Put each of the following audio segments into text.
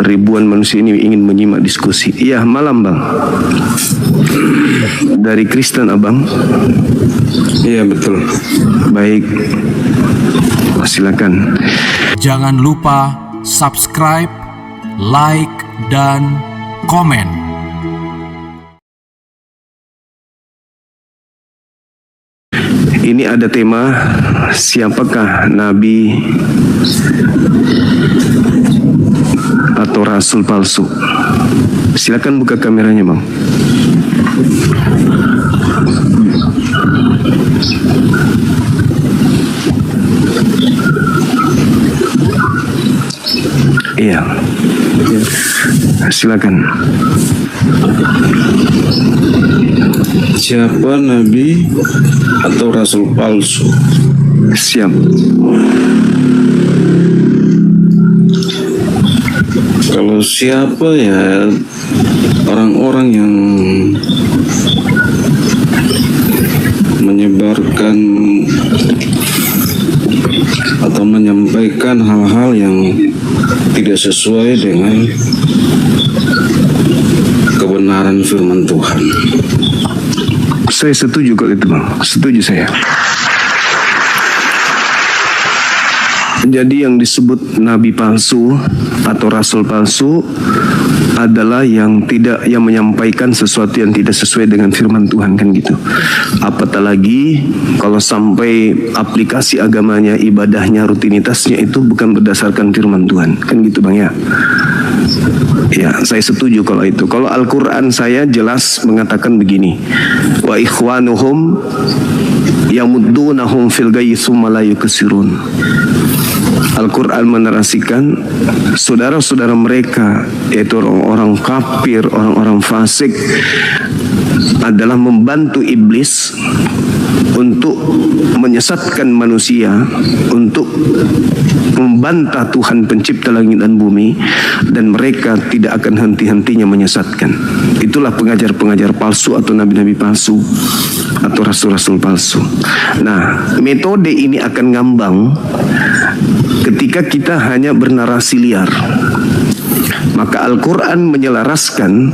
ribuan manusia ini ingin menyimak diskusi. Iya, malam Bang. Dari Kristen Abang. Iya, betul. Baik. Silakan. Jangan lupa subscribe, like, dan komen. Ini ada tema, siapakah Nabi atau Rasul palsu? Silakan buka kameranya, Bang. Iya, silakan. Siapa Nabi atau Rasul palsu? Siap. Kalau siapa ya orang-orang yang menyebarkan atau menyampaikan hal-hal yang tidak sesuai dengan kebenaran firman Tuhan. Saya setuju kalau itu, Bang. Setuju saya. Jadi yang disebut nabi palsu atau rasul palsu adalah yang menyampaikan sesuatu yang tidak sesuai dengan firman Tuhan, kan gitu. Apatah lagi kalau sampai aplikasi agamanya, ibadahnya, rutinitasnya itu bukan berdasarkan firman Tuhan, kan gitu Bang ya. Ya, saya setuju kalau itu. Kalau Al-Quran saya jelas mengatakan begini, wa ikhwanuhum yamuddunahum fil ghayyi tsumma la yuksirun. Al-Quran menarasikan saudara-saudara mereka, yaitu orang-orang kafir, orang-orang fasik, adalah membantu iblis untuk menyesatkan manusia, untuk membantah Tuhan pencipta langit dan bumi, dan mereka tidak akan henti-hentinya menyesatkan. Itulah pengajar-pengajar palsu atau nabi-nabi palsu atau rasul-rasul palsu. Nah, metode ini akan ngambang ketika kita hanya bernarasi liar. Maka Al-Quran menyelaraskan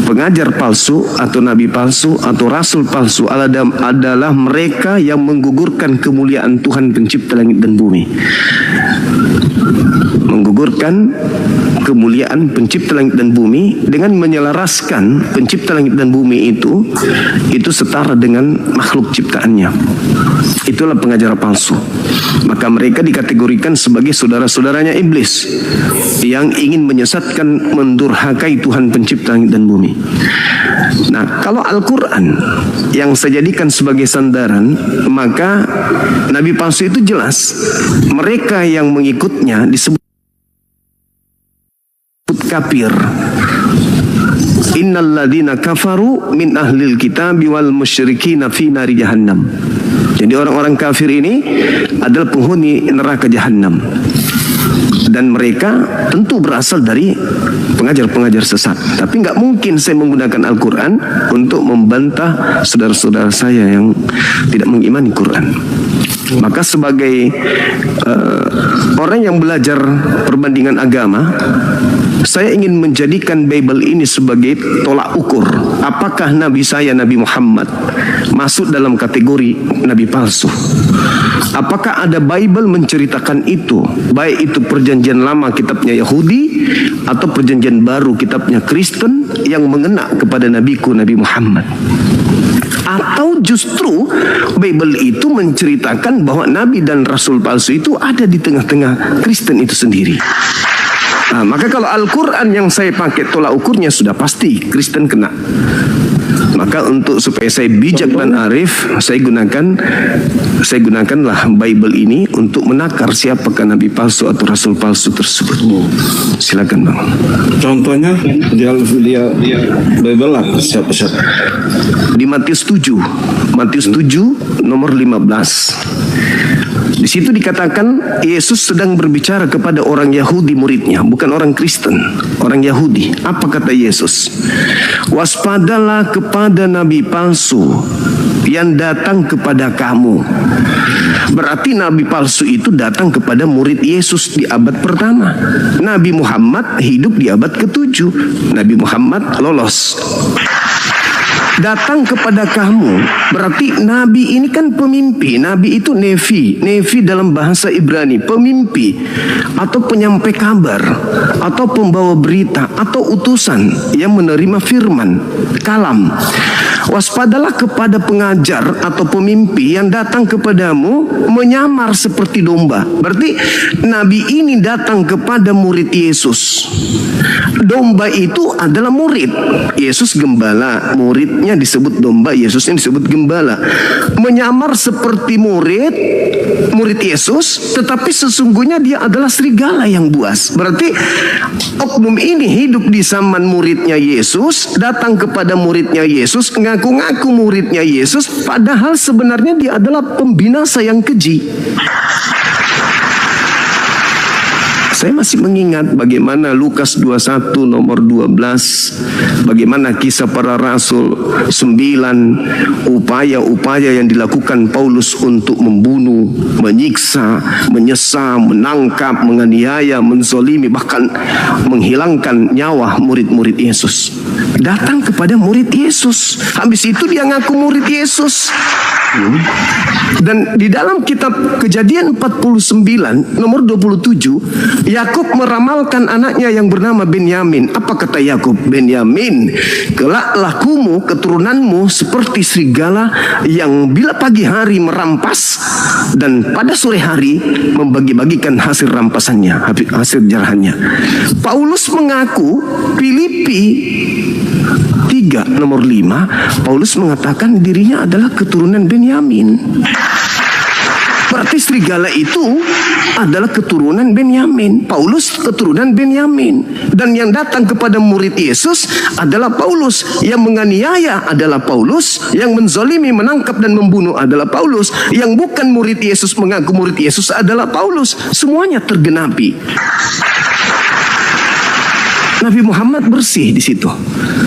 pengajar palsu atau nabi palsu atau rasul palsu adalah mereka yang menggugurkan kemuliaan Tuhan pencipta langit dan bumi. Menggugurkan kemuliaan pencipta langit dan bumi dengan menyelaraskan pencipta langit dan bumi itu setara dengan makhluk ciptaannya. Itulah pengajar palsu. Maka mereka dikategorikan sebagai saudara-saudaranya iblis yang ingin menyesatkan, mendurhakai Tuhan pencipta langit dan bumi. Nah, kalau Al-Quran yang saya jadikan sebagai sandaran, maka nabi palsu itu jelas mereka yang mengikutnya disebut kafir. Innal ladzina kafaru min ahlil kitabi wal musyrikina fi nari jahannam. Jadi orang-orang kafir ini adalah penghuni neraka Jahannam. Dan mereka tentu berasal dari pengajar-pengajar sesat. Tapi nggak mungkin saya menggunakan Al-Quran untuk membantah saudara-saudara saya yang tidak mengimani Quran. Maka sebagai orang yang belajar perbandingan agama, saya ingin menjadikan Bible ini sebagai tolak ukur. Apakah Nabi saya, Nabi Muhammad, masuk dalam kategori Nabi palsu? Apakah ada Bible menceritakan itu? Baik itu perjanjian lama kitabnya Yahudi atau perjanjian baru kitabnya Kristen yang mengena kepada Nabiku, Nabi Muhammad. Atau justru Bible itu menceritakan bahwa Nabi dan Rasul palsu itu ada di tengah-tengah Kristen itu sendiri. Nah, maka kalau Al-Quran yang saya pakai tolak ukurnya sudah pasti Kristen kena. Maka untuk supaya saya bijak dan arif, saya gunakanlah Bible ini untuk menakar siapakah Nabi palsu atau Rasul palsu tersebut. Silakan Bang. Contohnya dia Bible lah siapa? Di Matius 7 nomor 15. Di situ dikatakan Yesus sedang berbicara kepada orang Yahudi muridnya, bukan orang Kristen, orang Yahudi. Apa kata Yesus? Waspadalah kepada nabi palsu yang datang kepada kamu. Berarti nabi palsu itu datang kepada murid Yesus di abad pertama. Nabi Muhammad hidup di abad ke-7. Nabi Muhammad lolos. Datang kepada kamu, berarti nabi ini kan pemimpi. Nabi itu nevi. Nevi dalam bahasa Ibrani, pemimpi atau penyampai kabar atau pembawa berita atau utusan yang menerima firman, kalam. Waspadalah kepada pengajar atau pemimpi yang datang kepadamu menyamar seperti domba. Berarti nabi ini datang kepada murid Yesus. Domba itu adalah murid. Yesus gembala, muridnya disebut domba, Yesusnya disebut gembala. Menyamar seperti murid Yesus, tetapi sesungguhnya dia adalah serigala yang buas. Berarti oknum ini hidup di zaman muridnya Yesus, datang kepada muridnya Yesus, ngaku-ngaku muridnya Yesus, padahal sebenarnya dia adalah pembinasa yang keji. Saya masih mengingat bagaimana Lukas 21 nomor 12, bagaimana kisah para rasul 9, upaya-upaya yang dilakukan Paulus untuk membunuh, menyiksa, menyesal, menangkap, menganiaya, menzolimi, bahkan menghilangkan nyawa murid-murid Yesus. Datang kepada murid Yesus, habis itu dia ngaku murid Yesus. Dan di dalam kitab Kejadian 49 nomor 27, Yakub meramalkan anaknya yang bernama Benyamin. Apa kata Yakub? Benyamin, kelak lakumu, keturunanmu seperti serigala yang bila pagi hari merampas dan pada sore hari membagi-bagikan hasil rampasannya, hasil jarahannya. Paulus mengaku Filipi 3 nomor 5, Paulus mengatakan dirinya adalah keturunan Benyamin. Berarti serigala itu adalah keturunan Benyamin. Paulus keturunan Benyamin. Dan yang datang kepada murid Yesus adalah Paulus. Yang menganiaya adalah Paulus. Yang menzolimi, menangkap dan membunuh adalah Paulus. Yang bukan murid Yesus mengaku murid Yesus adalah Paulus. Semuanya tergenapi. Nabi Muhammad bersih di situ.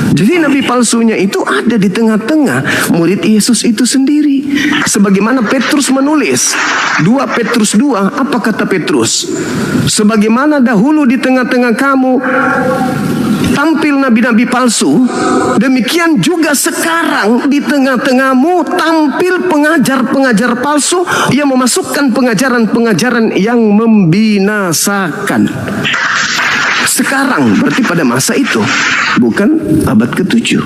Jadi nabi palsunya itu ada di tengah-tengah murid Yesus itu sendiri. Sebagaimana Petrus menulis 2 Petrus 2, apa kata Petrus? Sebagaimana dahulu di tengah-tengah kamu tampil nabi-nabi palsu, demikian juga sekarang di tengah-tengahmu tampil pengajar-pengajar palsu yang memasukkan pengajaran-pengajaran yang membinasakan. Sekarang berarti pada masa itu, bukan abad ke-7.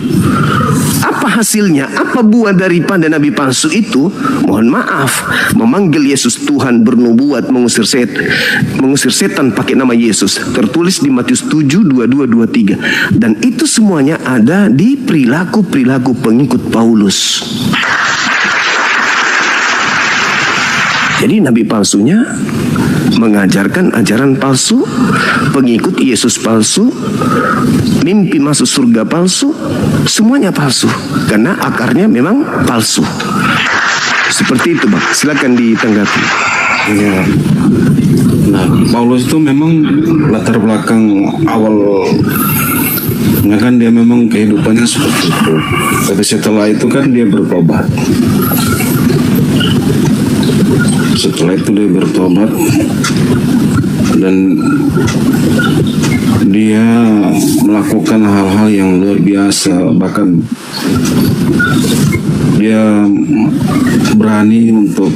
Apa hasilnya? Apa buah daripada nabi palsu itu? Mohon maaf, memanggil Yesus Tuhan, bernubuat, mengusir setan pakai nama Yesus. Tertulis di Matius 7, 22, 23. Dan itu semuanya ada di perilaku-perilaku pengikut Paulus. Jadi nabi palsunya mengajarkan ajaran palsu, pengikut Yesus palsu, mimpi masuk surga palsu, semuanya palsu karena akarnya memang palsu. Seperti itu, Bang. Silakan ditanggapi. Ya. Nah, Paulus itu memang latar belakang awalnya kan dia memang kehidupannya seperti itu. Tapi setelah itu kan dia bertobat. Setelah itu dia bertobat dan dia melakukan hal-hal yang luar biasa. Bahkan dia berani untuk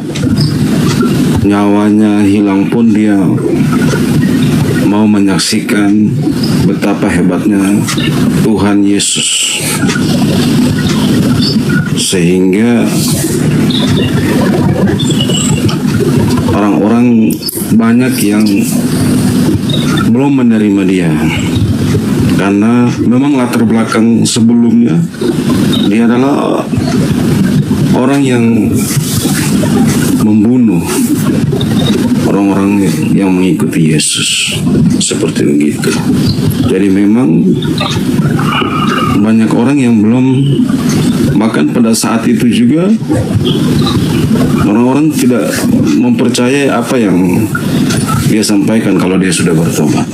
nyawanya hilang pun dia mau menyaksikan betapa hebatnya Tuhan Yesus. Sehingga orang-orang banyak yang belum menerima dia karena memang latar belakang sebelumnya dia adalah orang yang membunuh orang-orang yang mengikuti Yesus, seperti begitu. Jadi memang banyak orang yang belum, bahkan pada saat itu juga orang-orang tidak mempercayai apa yang dia sampaikan kalau dia sudah bertobat.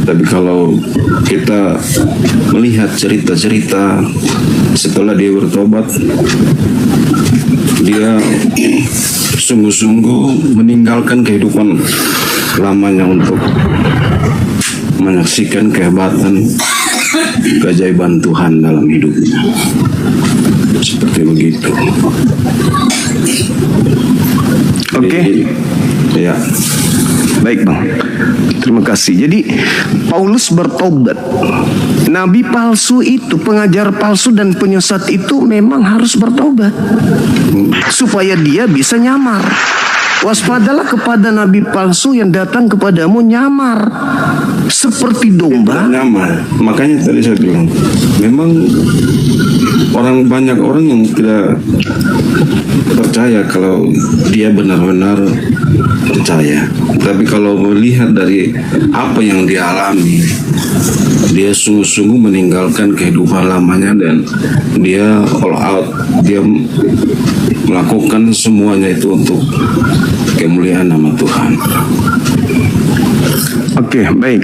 Tapi kalau kita melihat cerita-cerita setelah dia bertobat, dia sungguh-sungguh meninggalkan kehidupan lamanya untuk menyaksikan kehebatan, keajaiban Tuhan dalam hidupnya. Seperti begitu. Oke. Ya. Baik Bang, terima kasih. Jadi Paulus bertobat. Nabi palsu itu, pengajar palsu dan penyesat itu memang harus bertobat supaya dia bisa nyamar. Waspadalah kepada nabi palsu yang datang kepadamu nyamar seperti domba. Nyamar. Makanya tadi saya bilang, memang banyak orang yang tidak percaya kalau dia benar-benar percaya. Tapi kalau melihat dari apa yang dia alami, dia sungguh-sungguh meninggalkan kehidupan lamanya dan dia all out, dia melakukan semuanya itu untuk kemuliaan nama Tuhan. Oke, baik.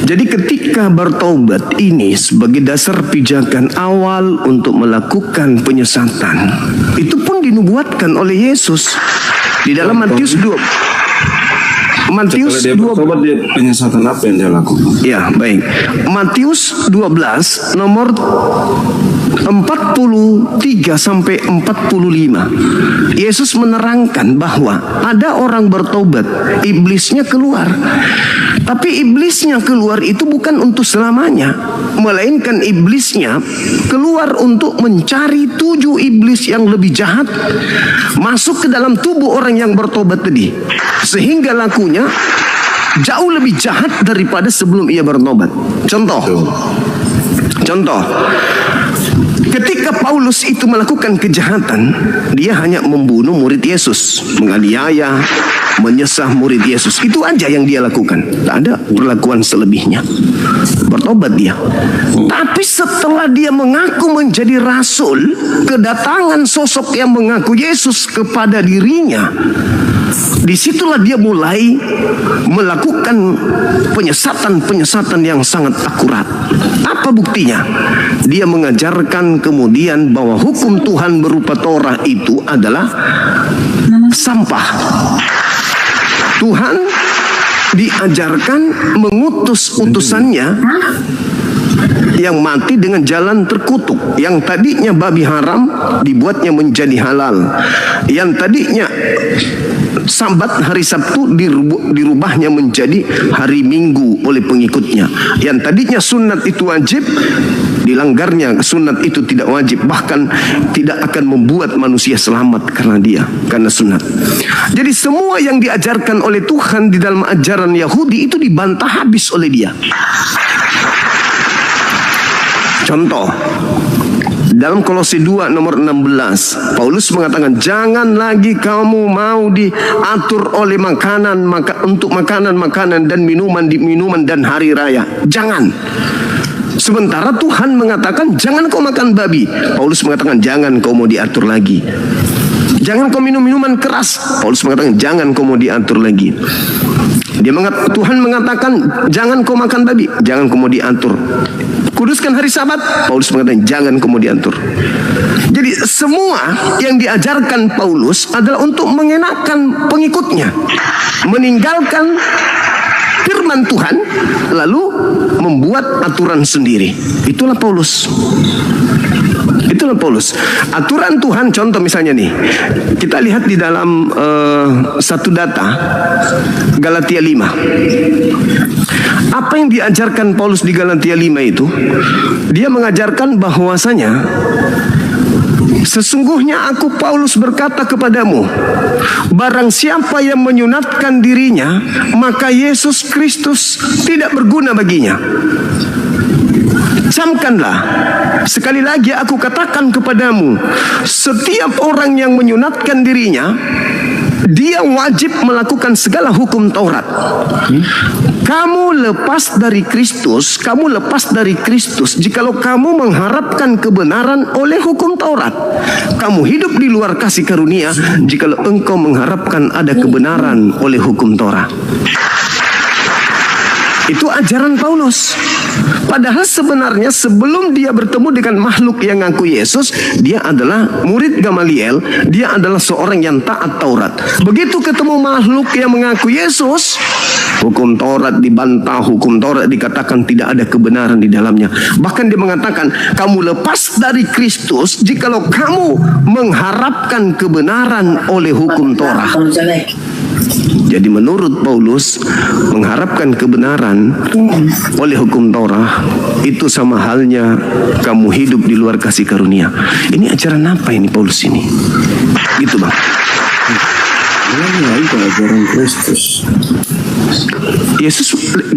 Jadi ketika bertobat ini sebagai dasar pijakan awal untuk melakukan penyesatan, itu pun dinubuatkan oleh Yesus di dalam Matius 2. Matius 2. Bertobat, dia penyesatan apa yang dia lakukan? Ya, baik. Matius 12 nomor 43 sampai 45. Yesus menerangkan bahwa ada orang bertobat, iblisnya keluar. Tapi iblisnya keluar itu bukan untuk selamanya, melainkan iblisnya keluar untuk mencari 7 iblis yang lebih jahat masuk ke dalam tubuh orang yang bertobat tadi, sehingga lakunya jauh lebih jahat daripada sebelum ia bertobat. Contoh, ketika Paulus itu melakukan kejahatan, dia hanya membunuh murid Yesus, menganiaya, menyesah murid Yesus. Itu aja yang dia lakukan. Tak ada perlakuan selebihnya. Bertobat dia. Tapi setelah dia mengaku menjadi rasul, kedatangan sosok yang mengaku Yesus kepada dirinya, disitulah dia mulai melakukan penyesatan yang sangat akurat. Apa buktinya? Dia mengajarkan kemudian bahwa hukum Tuhan berupa Torah itu adalah sampah. Tuhan diajarkan mengutus utusannya yang mati dengan jalan terkutuk. Yang tadinya babi haram dibuatnya menjadi halal. Yang tadinya Sabat hari Sabtu dirubahnya menjadi hari Minggu oleh pengikutnya. Yang tadinya sunat itu wajib, dilanggarnya sunat itu tidak wajib, bahkan tidak akan membuat manusia selamat karena sunat. Jadi semua yang diajarkan oleh Tuhan di dalam ajaran Yahudi itu dibantah habis oleh dia. Contoh, dalam Kolose 2 nomor 16, Paulus mengatakan, jangan lagi kamu mau diatur oleh untuk makanan dan minuman dan hari raya. Jangan. Sementara Tuhan mengatakan, jangan kau makan babi. Paulus mengatakan, jangan kau mau diatur lagi. Jangan kau minum minuman keras. Paulus mengatakan, jangan kau mau diatur lagi. Tuhan mengatakan, jangan kau makan babi. Jangan kau mau diatur. Kuduskan hari Sabat. Paulus mengatakan, jangan kau mau diatur. Jadi semua yang diajarkan Paulus adalah untuk mengenakan pengikutnya, meninggalkan firman Tuhan, lalu membuat aturan sendiri. Itulah Paulus. Aturan Tuhan, contoh misalnya nih, kita lihat di dalam satu data Galatia 5. Apa yang diajarkan Paulus di Galatia 5 itu? Dia mengajarkan bahwasanya sesungguhnya aku Paulus berkata kepadamu, barang siapa yang menyunatkan dirinya, maka Yesus Kristus tidak berguna baginya. Camkanlah, sekali lagi aku katakan kepadamu, setiap orang yang menyunatkan dirinya dia wajib melakukan segala hukum Taurat. Kamu lepas dari Kristus jikalau kamu mengharapkan kebenaran oleh hukum Taurat. Kamu hidup di luar kasih karunia jikalau engkau mengharapkan ada kebenaran oleh hukum Taurat. Itu ajaran Paulus. Padahal sebenarnya sebelum dia bertemu dengan makhluk yang ngaku Yesus, dia adalah murid Gamaliel, dia adalah seorang yang taat Taurat. Begitu ketemu makhluk yang mengaku Yesus, hukum Taurat dibantah, hukum Taurat dikatakan tidak ada kebenaran di dalamnya. Bahkan dia mengatakan, kamu lepas dari Kristus jikalau kamu mengharapkan kebenaran oleh hukum Taurat. Jadi menurut Paulus, mengharapkan kebenaran oleh hukum Taurat itu sama halnya kamu hidup di luar kasih karunia. Ini ajaran apa ini Paulus ini? Gitu bang. Itu ajaran Kristus.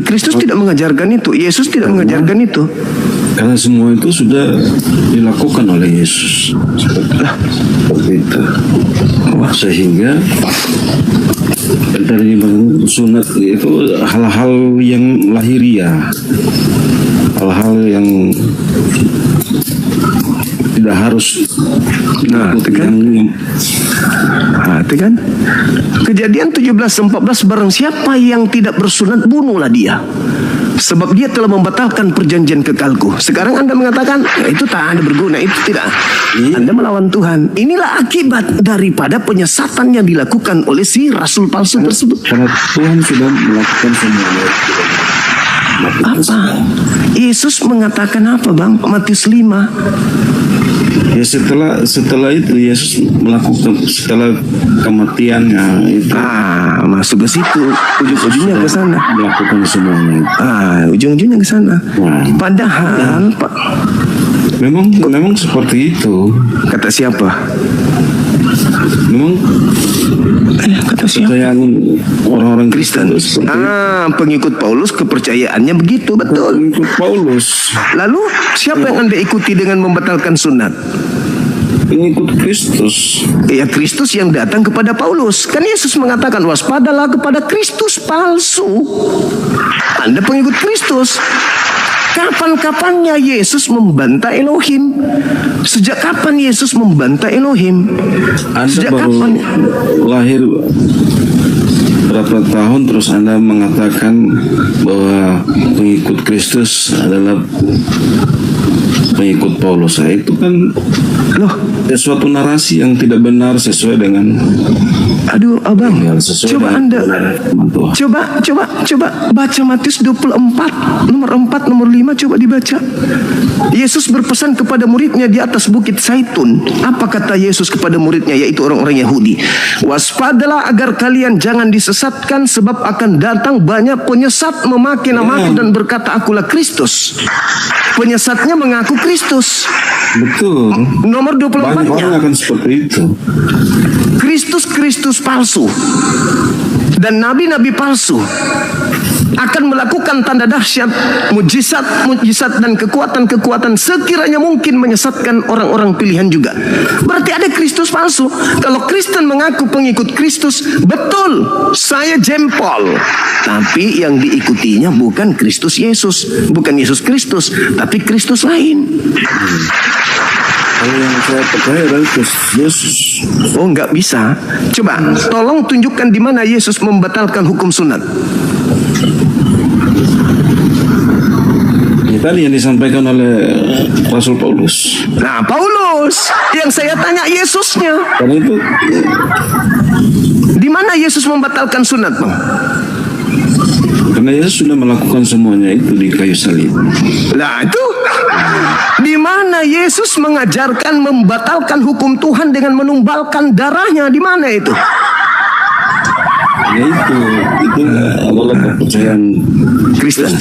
Kristus tidak mengajarkan itu. Yesus tidak mengajarkan itu. Karena semua itu sudah dilakukan oleh Yesus. Seperti itu. Sehingga dari sunat itu hal-hal yang lahiriah, hal-hal yang tidak harus. Itu kan Kejadian 17:14, barang siapa yang tidak bersunat bunuhlah dia, sebab dia telah membatalkan perjanjian kekalku. Sekarang Anda mengatakan itu tak ada berguna, itu tidak. Anda melawan Tuhan. Inilah akibat daripada penyesatan yang dilakukan oleh si rasul palsu tersebut. Karena Tuhan sudah melakukan semuanya. Apa? Yesus mengatakan apa bang? Matius 5. Ya setelah itu Yesus melakukan, setelah kematiannya itu. Masuk ke situ. Ujung-ujungnya ke sana. Melakukan semuanya. Ujung-ujungnya ke sana. Padahal Pak, memang seperti itu. Kata siapa? Memang kata siapa? Kepercayaan orang-orang Kristen. Pengikut Paulus kepercayaannya begitu, betul. Pengikut Paulus. Lalu siapa yang Anda ikuti dengan membatalkan sunat? Pengikut Kristus. Ya, Kristus yang datang kepada Paulus. Kan Yesus mengatakan, waspadalah kepada Kristus palsu. Anda pengikut Kristus. Kapan-kapannya Yesus membantah Elohim? Sejak kapan Yesus membantah Elohim? Sejak kapan? Lahir berapa tahun terus Anda mengatakan bahwa pengikut Kristus adalah pengikut Paulus? Itu kan suatu narasi yang tidak benar sesuai dengan. Aduh abang, coba Anda coba baca Matius 24 nomor 4 nomor 5, coba dibaca. Yesus berpesan kepada muridnya di atas bukit Zaitun. Apa kata Yesus kepada muridnya, yaitu orang-orang Yahudi? Waspadalah agar kalian jangan disesatkan, sebab akan datang banyak penyesat memakai namaku dan berkata akulah Kristus. Penyesatnya mengaku Kristus. Betul. Nomor 24-nya. Banyak orang akan seperti itu. Kristus palsu dan nabi-nabi palsu akan melakukan tanda dahsyat, mujizat dan kekuatan sekiranya mungkin menyesatkan orang-orang pilihan juga. Berarti ada Kristus palsu. Kalau Kristen mengaku pengikut Kristus, betul, saya jempol. Tapi yang diikutinya bukan Kristus Yesus, bukan Yesus Kristus, tapi Kristus lain. Kalau yang saya percaya adalah Kristus Yesus. Oh, nggak bisa. Coba, tolong tunjukkan di mana Yesus membatalkan hukum sunat. Ini tadi yang disampaikan oleh Rasul Paulus. Nah, Paulus, yang saya tanya Yesusnya. Karena itu, di mana Yesus membatalkan sunat, Bang? karena Yesus sudah melakukan semuanya itu di kayu salib. Nah, itu di mana Yesus mengajarkan membatalkan hukum Tuhan dengan menumbalkan darahnya? Di mana itu? Ya itu adalah kepercayaan Kristen.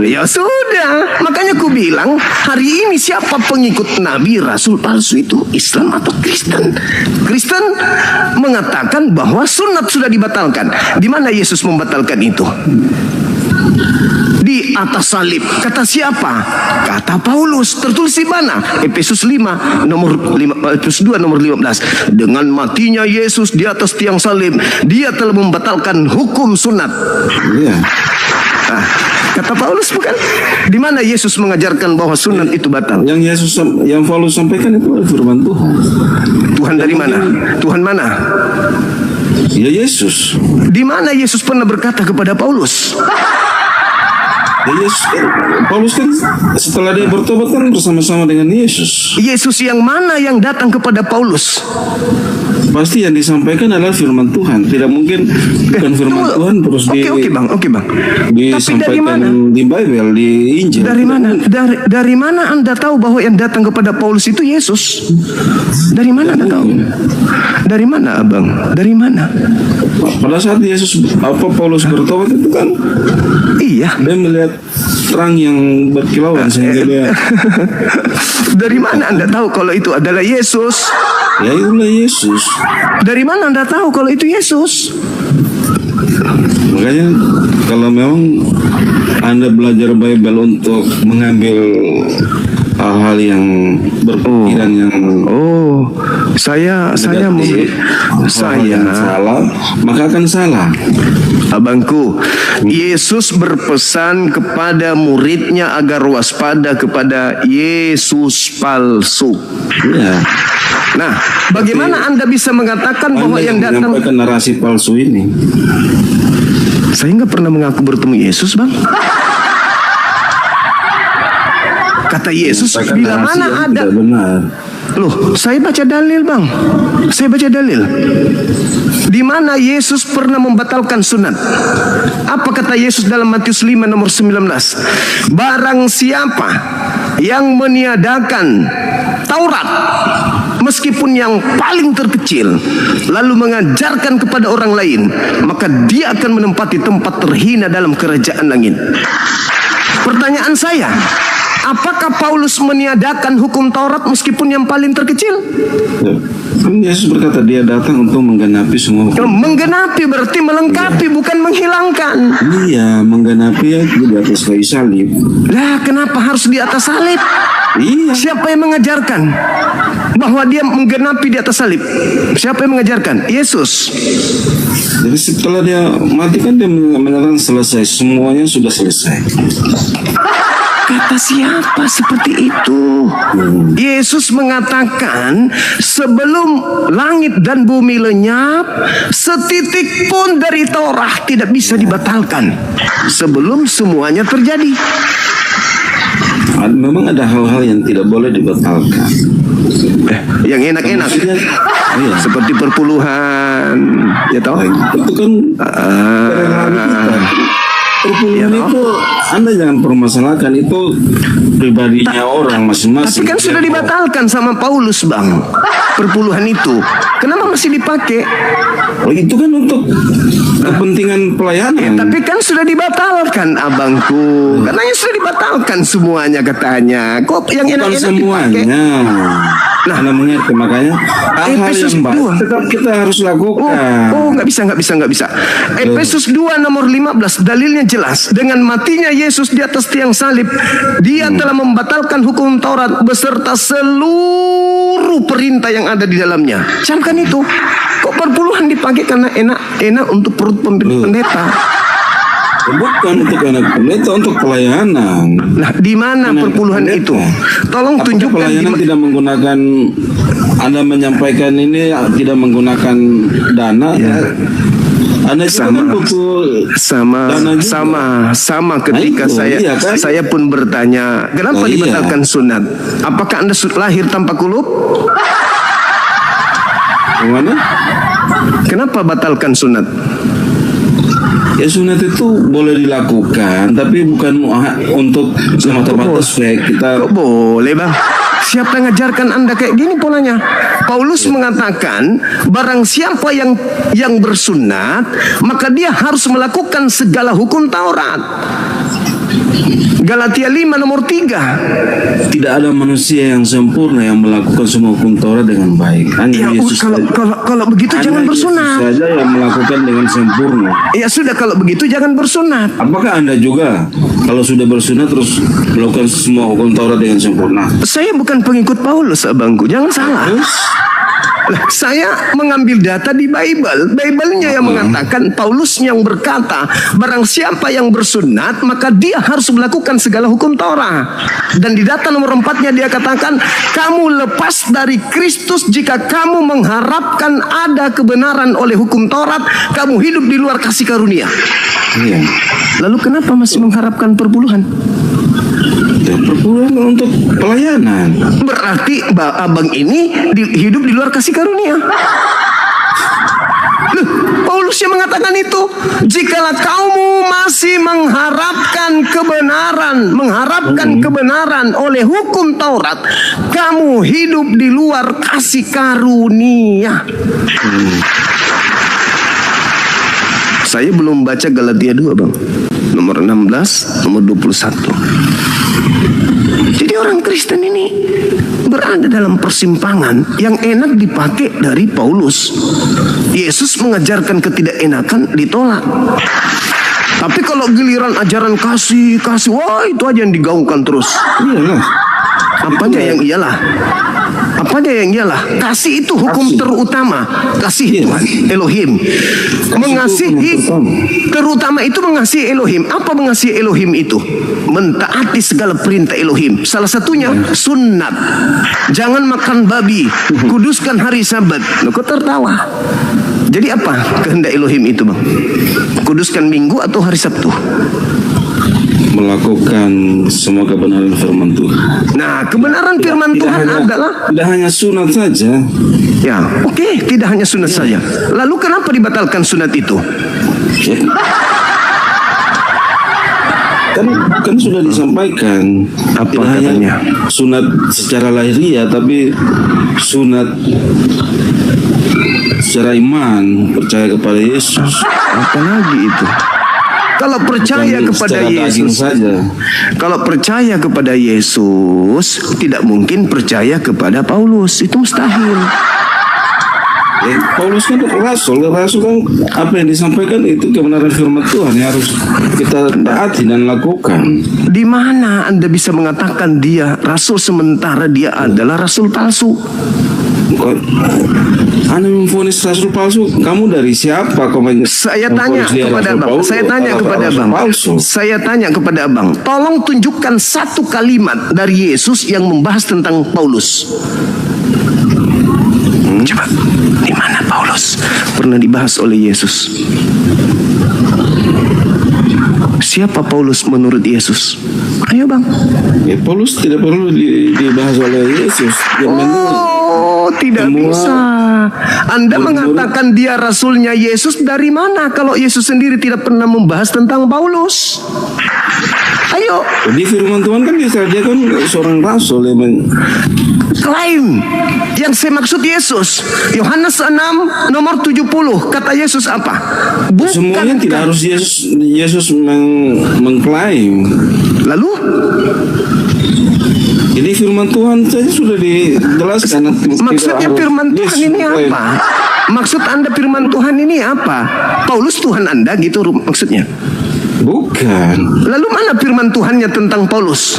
Ya sudah, makanya ku bilang hari ini siapa pengikut Nabi Rasul palsu itu? Islam atau Kristen? Kristen mengatakan bahwa sunat sudah dibatalkan. Di mana Yesus membatalkan itu? Di di atas salib. Kata siapa? Kata Paulus. Tertulis di mana? Efesus 5 nomor 5, Efesus 2 nomor 15. Dengan matinya Yesus di atas tiang salib, dia telah membatalkan hukum sunat. Iya. Nah, kata Paulus bukan? Di mana Yesus mengajarkan bahwa sunat itu batal? Yang Paulus sampaikan itu firman Tuhan. Tuhan dari mana? Tuhan mana? Ya Yesus. Di mana Yesus pernah berkata kepada Paulus? Ya Yesus kan, Paulus kan setelah dia bertobat kan bersama-sama dengan Yesus. Yesus yang mana yang datang kepada Paulus? Pasti yang disampaikan adalah firman Tuhan. Tidak mungkin bukan firman Tuhan terus Oke bang. Tapi dari mana? Di Bible, di Injil. Dari mana? Dari mana Anda tahu bahwa yang datang kepada Paulus itu Yesus? Dari mana Anda tahu? Dari mana abang? Dari mana? Pada saat Paulus bertobat itu kan, iya, dia melihat terang yang berkilauan sehingga dia. Dari mana Anda tahu kalau itu adalah Yesus? Ya itulah Yesus. Dari mana Anda tahu kalau itu Yesus? Makanya kalau memang Anda belajar Bible untuk mengambil hal-hal yang berpikiran yang saya salah, maka akan salah. Abangku, Yesus berpesan kepada muridnya agar waspada kepada Yesus palsu. Ya. Nah, bagaimana Anda bisa mengatakan bahwa yang datang menyampaikan narasi palsu ini? Saya nggak pernah mengaku bertemu Yesus, bang. Kata Yesus, bila mana ada Loh, saya baca dalil, bang. Saya baca dalil. Di mana Yesus pernah membatalkan sunat? Apa kata Yesus dalam Matius 5 nomor 19? Barang siapa yang meniadakan Taurat, meskipun yang paling terkecil, lalu mengajarkan kepada orang lain, maka dia akan menempati tempat terhina dalam kerajaan langit. Pertanyaan saya, apakah Paulus meniadakan hukum Taurat meskipun yang paling terkecil? Kan Yesus berkata dia datang untuk menggenapi semua hukum. Menggenapi berarti melengkapi, bukan menghilangkan. Iya, menggenapi ya di atas kayu salib. Lah, kenapa harus di atas salib? Iya. Siapa yang mengajarkan bahwa dia menggenapi di atas salib? Siapa yang mengajarkan? Yesus. Jadi setelah dia mati kan dia menyatakan selesai, semuanya sudah selesai. Kata siapa seperti itu? Yesus mengatakan sebelum langit dan bumi lenyap, setitik pun dari Taurat tidak bisa dibatalkan sebelum semuanya terjadi. Memang ada hal-hal yang tidak boleh dibatalkan. Yang enak-enak, iya. Seperti perpuluhan, ya tahu? Itu kan perpuluhan itu Anda jangan permasalahkan, itu pribadinya orang masing-masing. Tapi kan sudah dibatalkan sama Paulus, bang. Perpuluhan itu kenapa masih dipakai? Oh, itu kan untuk kepentingan pelayanan. Tapi kan sudah dibatalkan, abangku. Katanya sudah dibatalkan semuanya katanya. Kok yang enak-enak dipakai? Semuanya. Nah, Anda mengerti, makanya hal-hal yang baik tetap kita harus lakukan. Nggak bisa. Efesus 2 nomor 15 dalilnya jelas. Dengan matinya Yesus di atas tiang salib, dia telah membatalkan hukum Taurat beserta seluruh perintah yang ada di dalamnya. Camkan itu. Kok perpuluhan dipakai karena enak untuk perut pendeta? Bukan untuk anak pendeta, untuk pelayanan. Nah, di mana perpuluhan itu? Tolong tunjukkan. Pelayanan tidak menggunakan, Anda menyampaikan ini tidak menggunakan dana. Ya. Anda sama ketika saya pun bertanya, kenapa dibatalkan sunat? Apakah Anda lahir tanpa kulub? Bagaimana? Kenapa batalkan sunat? Ya sunat itu boleh dilakukan, tapi bukan untuk semata-mata supaya kita. Kok boleh, bang? Siapa yang ngajarkan Anda kayak gini polanya? Paulus mengatakan barang siapa yang bersunat, maka dia harus melakukan segala hukum Taurat. Galatia 5 nomor 3. Tidak ada manusia yang sempurna yang melakukan semua hukum Taurat dengan baik. Hanya Ya, Yesus kalau begitu hanya jangan Yesus bersunat. saja yang melakukan dengan sempurna. Ya sudah, kalau begitu jangan bersunat. Apakah Anda juga kalau sudah bersunat terus melakukan semua hukum Taurat dengan sempurna? Saya bukan pengikut Paulus, abangku. Jangan salah. Lah, saya mengambil data di Bible. Bible-nya yang mengatakan, Paulus yang berkata, barang siapa yang bersunat, maka dia harus melakukan segala hukum Taurat. Dan di data nomor 4-nya dia katakan, kamu lepas dari Kristus jika kamu mengharapkan ada kebenaran oleh hukum Taurat, kamu hidup di luar kasih karunia. Iya. Lalu kenapa masih mengharapkan perpuluhan? Dan perpuluhan untuk pelayanan. Berarti abang ini hidup di luar kasih karunia. Loh, Paulus yang mengatakan itu. Jikalau kamu masih mengharapkan kebenaran oleh hukum Taurat, kamu hidup di luar kasih karunia. Saya belum baca Galatia 2, Bang. Nomor 16, nomor 21. Jadi orang Kristen ini berada dalam persimpangan yang enak dipakai dari Paulus. Yesus mengajarkan ketidakenakan ditolak. Tapi kalau giliran ajaran kasih, wah itu aja yang digaungkan terus. Iyalah. Apanya yang iyalah? Apanya yang iyalah? Kasih itu hukum terutama. Kasih Tuhan Elohim. Mengasihi terutama itu mengasihi Elohim. Apa mengasihi Elohim itu? Mentaati segala perintah Elohim. Salah satunya sunat. Jangan makan babi. Kuduskan hari Sabat. Loh, kok tertawa? Jadi apa kehendak Elohim itu, Bang? Kuduskan Minggu atau hari Sabtu? Melakukan semua kebenaran firman Tuhan. Nah, kebenaran firman Tuhan adalah tidak hanya sunat saja. ya, oke, tidak hanya sunat saja. Lalu kenapa dibatalkan sunat itu? Ya. Kan sudah disampaikan. Apa tidak katanya? hanya sunat secara lahiriah, tapi sunat secara iman, percaya kepada Yesus. Apa lagi itu? Kalau percaya kepada Yesus saja. Kalau percaya kepada Yesus, tidak mungkin percaya kepada Paulus. Itu mustahil. Paulus kan rasul kan apa yang disampaikan itu kebenaran firman Tuhan yang harus kita taati dan lakukan. Di mana Anda bisa mengatakan dia rasul sementara dia adalah rasul palsu? Anda memvonis rasul palsu, kamu dari siapa? Saya tanya kepada abang. Saya tanya kepada abang. Tolong tunjukkan satu kalimat dari Yesus yang membahas tentang Paulus. Coba, di mana Paulus pernah dibahas oleh Yesus? Siapa Paulus menurut Yesus? Ayo, Bang. Ya, Paulus tidak perlu dibahas oleh Yesus. Tidak bisa. Anda mengatakan dia rasulnya Yesus dari mana kalau Yesus sendiri tidak pernah membahas tentang Paulus? Ayo. Jadi firman Tuhan kan disajikan seorang rasul yang klaim yang saya maksud Yesus. Yohanes 6 nomor 70 kata Yesus apa? Semuanya tidak harus Yesus mengklaim. Lalu jadi firman Tuhan saja sudah dijelaskan. Maksudnya firman Tuhan ini apa? Maksud Anda firman Tuhan ini apa? Paulus Tuhan Anda gitu maksudnya? Bukan. Lalu mana firman Tuhannya tentang Paulus?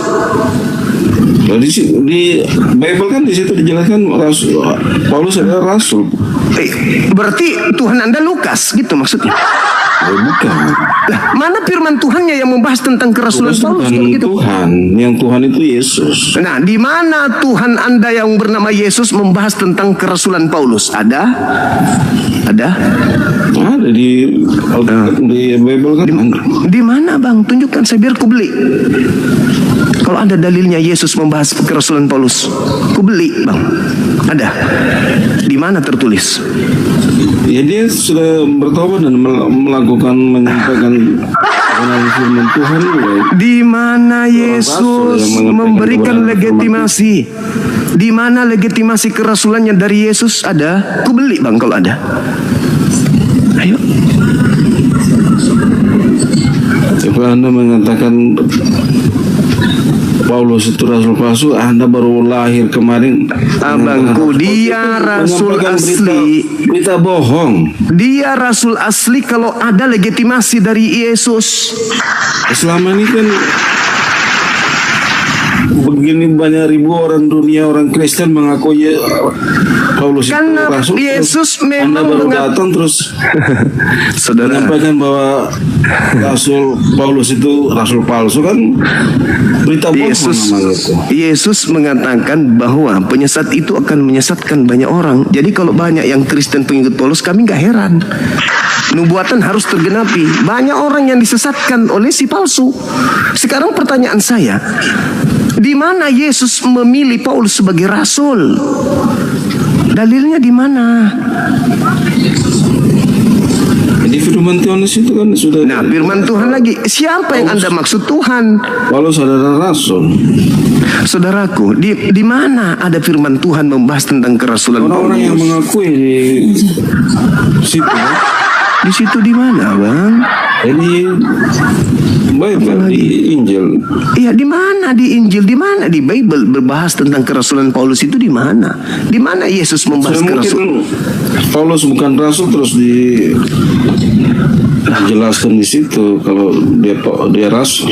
Di Bible kan di situ dijelaskan Paulus adalah rasul. Berarti Tuhan Anda Lukas gitu maksudnya? Bukan. Lah, mana firman Tuhannya yang membahas tentang kerasulan Paulus? Gitu? Yang Tuhan itu Yesus. Nah, di mana Tuhan Anda yang bernama Yesus membahas tentang kerasulan Paulus? Ada? Ada di Bible kan? Di mana, Bang? Tunjukkan saya biar ku beli. Kalau ada dalilnya Yesus membahas kerasulan Paulus, ku beli, Bang. Ada. Di mana tertulis? Ya, dia sudah bertobat dan menyampaikan kebenaran firman Tuhan. Di mana Yesus memberikan legitimasi? Di mana legitimasi kerasulannya dari Yesus? Ada? Ku beli, Bang, kalau ada. Ayo. Kalau Anda mengatakan Paulus itu rasul palsu, Anda baru lahir kemarin. Abangku, dia rasul asli. Berita bohong. Dia rasul asli kalau ada legitimasi dari Yesus. Selama ini kan begini banyak ribu orang dunia, orang Kristen mengaku Paulus Karena itu rasul. Yesus Anda memang baru datang terus Saudara, menyampaikan bahwa rasul Paulus itu rasul palsu, kan berita bohong namanya itu. Yesus mengatakan bahwa penyesat itu akan menyesatkan banyak orang. Jadi kalau banyak yang Kristen pengikut Paulus, kami nggak heran. Nubuatan harus tergenapi. Banyak orang yang disesatkan oleh si palsu. Sekarang pertanyaan saya, di mana Yesus memilih Paulus sebagai rasul? Dalilnya di mana? Di firman Tuhan itu kan sudah. Nah, firman Tuhan lagi. Siapa yang Anda maksud Tuhan? Paulus adalah rasul. Saudaraku, di mana ada firman Tuhan membahas tentang kerasulan Orang-orang yang Paulus? mengakui di situ. Di situ di mana, Bang? Jadi Bible, di Injil. Iya, di mana di Injil? Di mana di Bible berbahas tentang kerasulan Paulus itu di mana? Di mana Yesus membahas kerasulan? Mungkin Paulus bukan rasul terus dijelaskan di situ kalau dia rasul.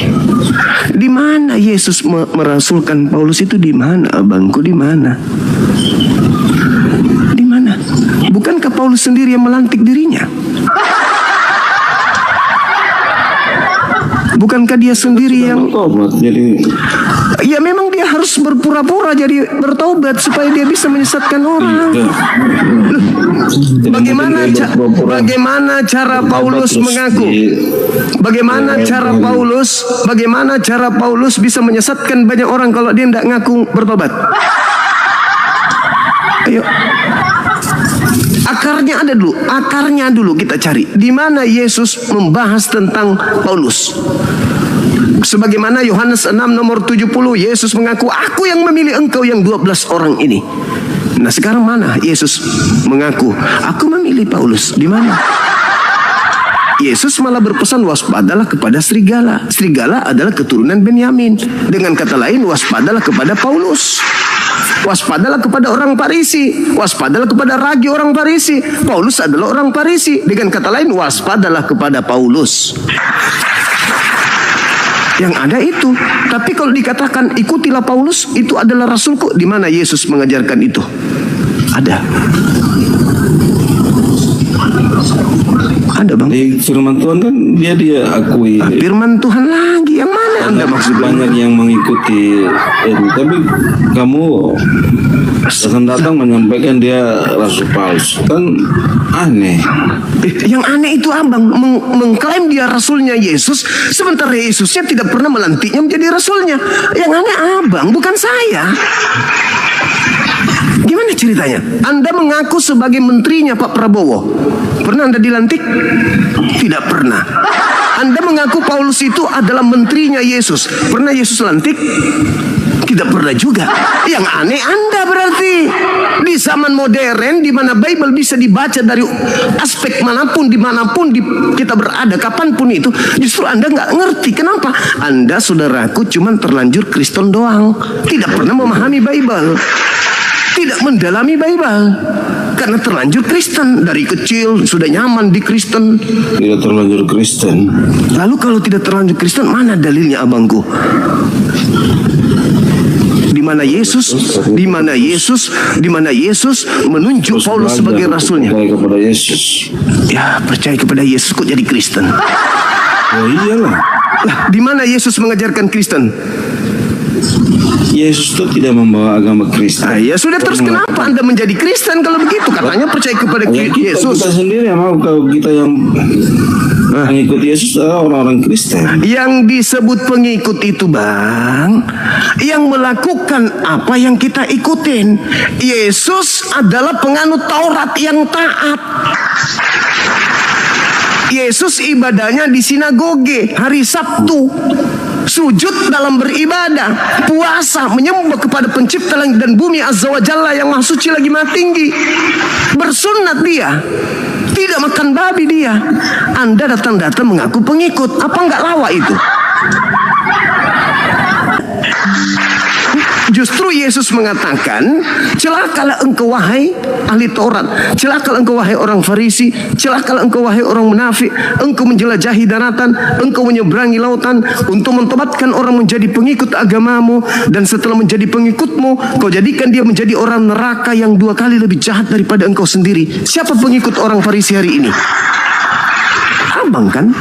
Di mana Yesus merasulkan Paulus itu di mana, Abangku? Di mana? Di mana? Bukankah Paulus sendiri yang melantik dirinya? Bukankah dia sendiri yang Tobat, jadi ya memang dia harus berpura-pura jadi bertobat supaya dia bisa menyesatkan orang. Bagaimana cara Paulus mengaku? Bagaimana cara Paulus bisa menyesatkan banyak orang kalau dia tidak ngaku bertobat? Ayo. Akarnya dulu kita cari. Di mana Yesus membahas tentang Paulus? Sebagaimana Yohanes 6 nomor 70, Yesus mengaku, "Aku yang memilih engkau yang 12 orang ini." Nah, sekarang mana Yesus mengaku, "Aku memilih Paulus"? Di mana? Yesus malah berpesan, waspadalah kepada serigala. Serigala adalah keturunan Benyamin. Dengan kata lain, waspadalah kepada Paulus. Waspadalah kepada orang Farisi. Waspadalah kepada ragi orang Farisi. Paulus adalah orang Farisi. Dengan kata lain, waspadalah kepada Paulus. Yang ada itu. Tapi kalau dikatakan ikutilah Paulus, itu adalah rasulku. Di mana Yesus mengajarkan itu? Ada. Ada, Bang. di firman Tuhan kan dia akui. Firman Tuhan lagi yang mana Anda maksud? Banyak yang mengikuti itu, tapi kamu datang menyampaikan dia rasul palsu, kan aneh. Yang aneh itu Abang mengklaim dia rasulnya Yesus, sementara Yesusnya tidak pernah melantiknya menjadi rasulnya. Yang aneh Abang, bukan saya. Gimana ceritanya? Anda mengaku sebagai menterinya Pak Prabowo. Pernah Anda dilantik? Tidak pernah. Anda mengaku Paulus itu adalah menterinya Yesus. Pernah Yesus lantik? Tidak pernah juga. Yang aneh Anda berarti. Di zaman modern, di mana Bible bisa dibaca dari aspek manapun, dimanapun kita berada, kapanpun itu, justru Anda nggak ngerti. Kenapa? Anda, saudaraku, cuman terlanjur Kristen doang. Tidak pernah memahami Bible. Tidak mendalami Bible. Karena terlanjur Kristen. Dari kecil sudah nyaman di Kristen. Tidak terlanjur Kristen. Lalu kalau tidak terlanjur Kristen, mana dalilnya abangku? Di mana Yesus menunjuk Paulus sebagai rasulnya? Percaya kepada Yesus. Ya, percaya kepada Yesus kok jadi Kristen? Oh iyalah. Lah, di mana Yesus mengajarkan Kristen? Yesus itu tidak membawa agama Kristen. Ya sudah, terus kenapa Anda menjadi Kristen kalau begitu? Katanya percaya kepada Yesus. Kita sendiri yang mau, kalau kita yang mengikut Yesus adalah orang-orang Kristen. Yang disebut pengikut itu, Bang, yang melakukan apa yang kita ikutin. Yesus adalah penganut Taurat yang taat. Yesus ibadahnya di sinagoge hari Sabtu. Sujud dalam beribadah, puasa, menyembah kepada pencipta langit dan bumi Azza wa Jalla yang maha suci lagi maha tinggi. Bersunat dia. Tidak makan babi dia. Anda datang-datang mengaku pengikut. Apa enggak lawa itu? Justru Yesus mengatakan, celakalah engkau wahai ahli Taurat, celakalah engkau wahai orang Farisi, celakalah engkau wahai orang munafik, engkau menjelajahi daratan, engkau menyeberangi lautan untuk mentobatkan orang menjadi pengikut agamamu, dan setelah menjadi pengikutmu, kau jadikan dia menjadi orang neraka yang 2 kali lebih jahat daripada engkau sendiri. Siapa pengikut orang Farisi hari ini? Abang kan?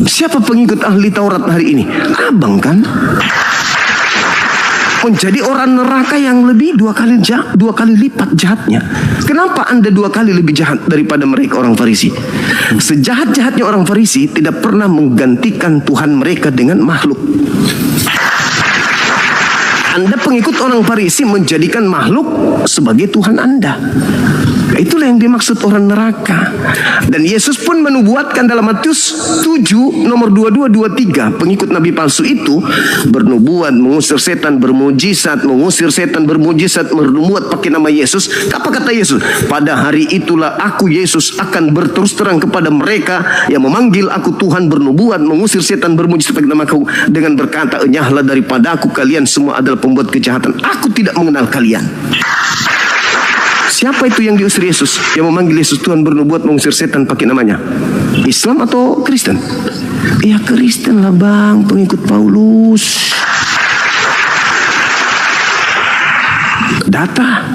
Siapa pengikut ahli Taurat hari ini? Abang kan? Menjadi orang neraka yang lebih 2 kali lipat jahatnya. Kenapa Anda 2 kali lebih jahat daripada mereka orang Farisi? Sejahat-jahatnya orang Farisi tidak pernah menggantikan Tuhan mereka dengan makhluk. Anda pengikut orang Farisi menjadikan makhluk sebagai Tuhan Anda. Itulah yang dimaksud orang neraka. Dan Yesus pun menubuatkan dalam Matius 7 nomor 22-23, pengikut nabi palsu itu bernubuat, mengusir setan bermujizat, bernubuat pakai nama Yesus. Apa kata Yesus? Pada hari itulah aku Yesus akan berterus terang kepada mereka yang memanggil aku Tuhan, bernubuat, mengusir setan bermujizat pakai nama aku, dengan berkata, enyahlah daripada aku kalian semua adalah pembuat kejahatan, aku tidak mengenal kalian. Siapa itu yang diusir Yesus? Yang memanggil Yesus Tuhan, bernubuat, mengusir setan pakai namanya? Islam atau Kristen? Ya Kristen lah bang, pengikut Paulus. Data,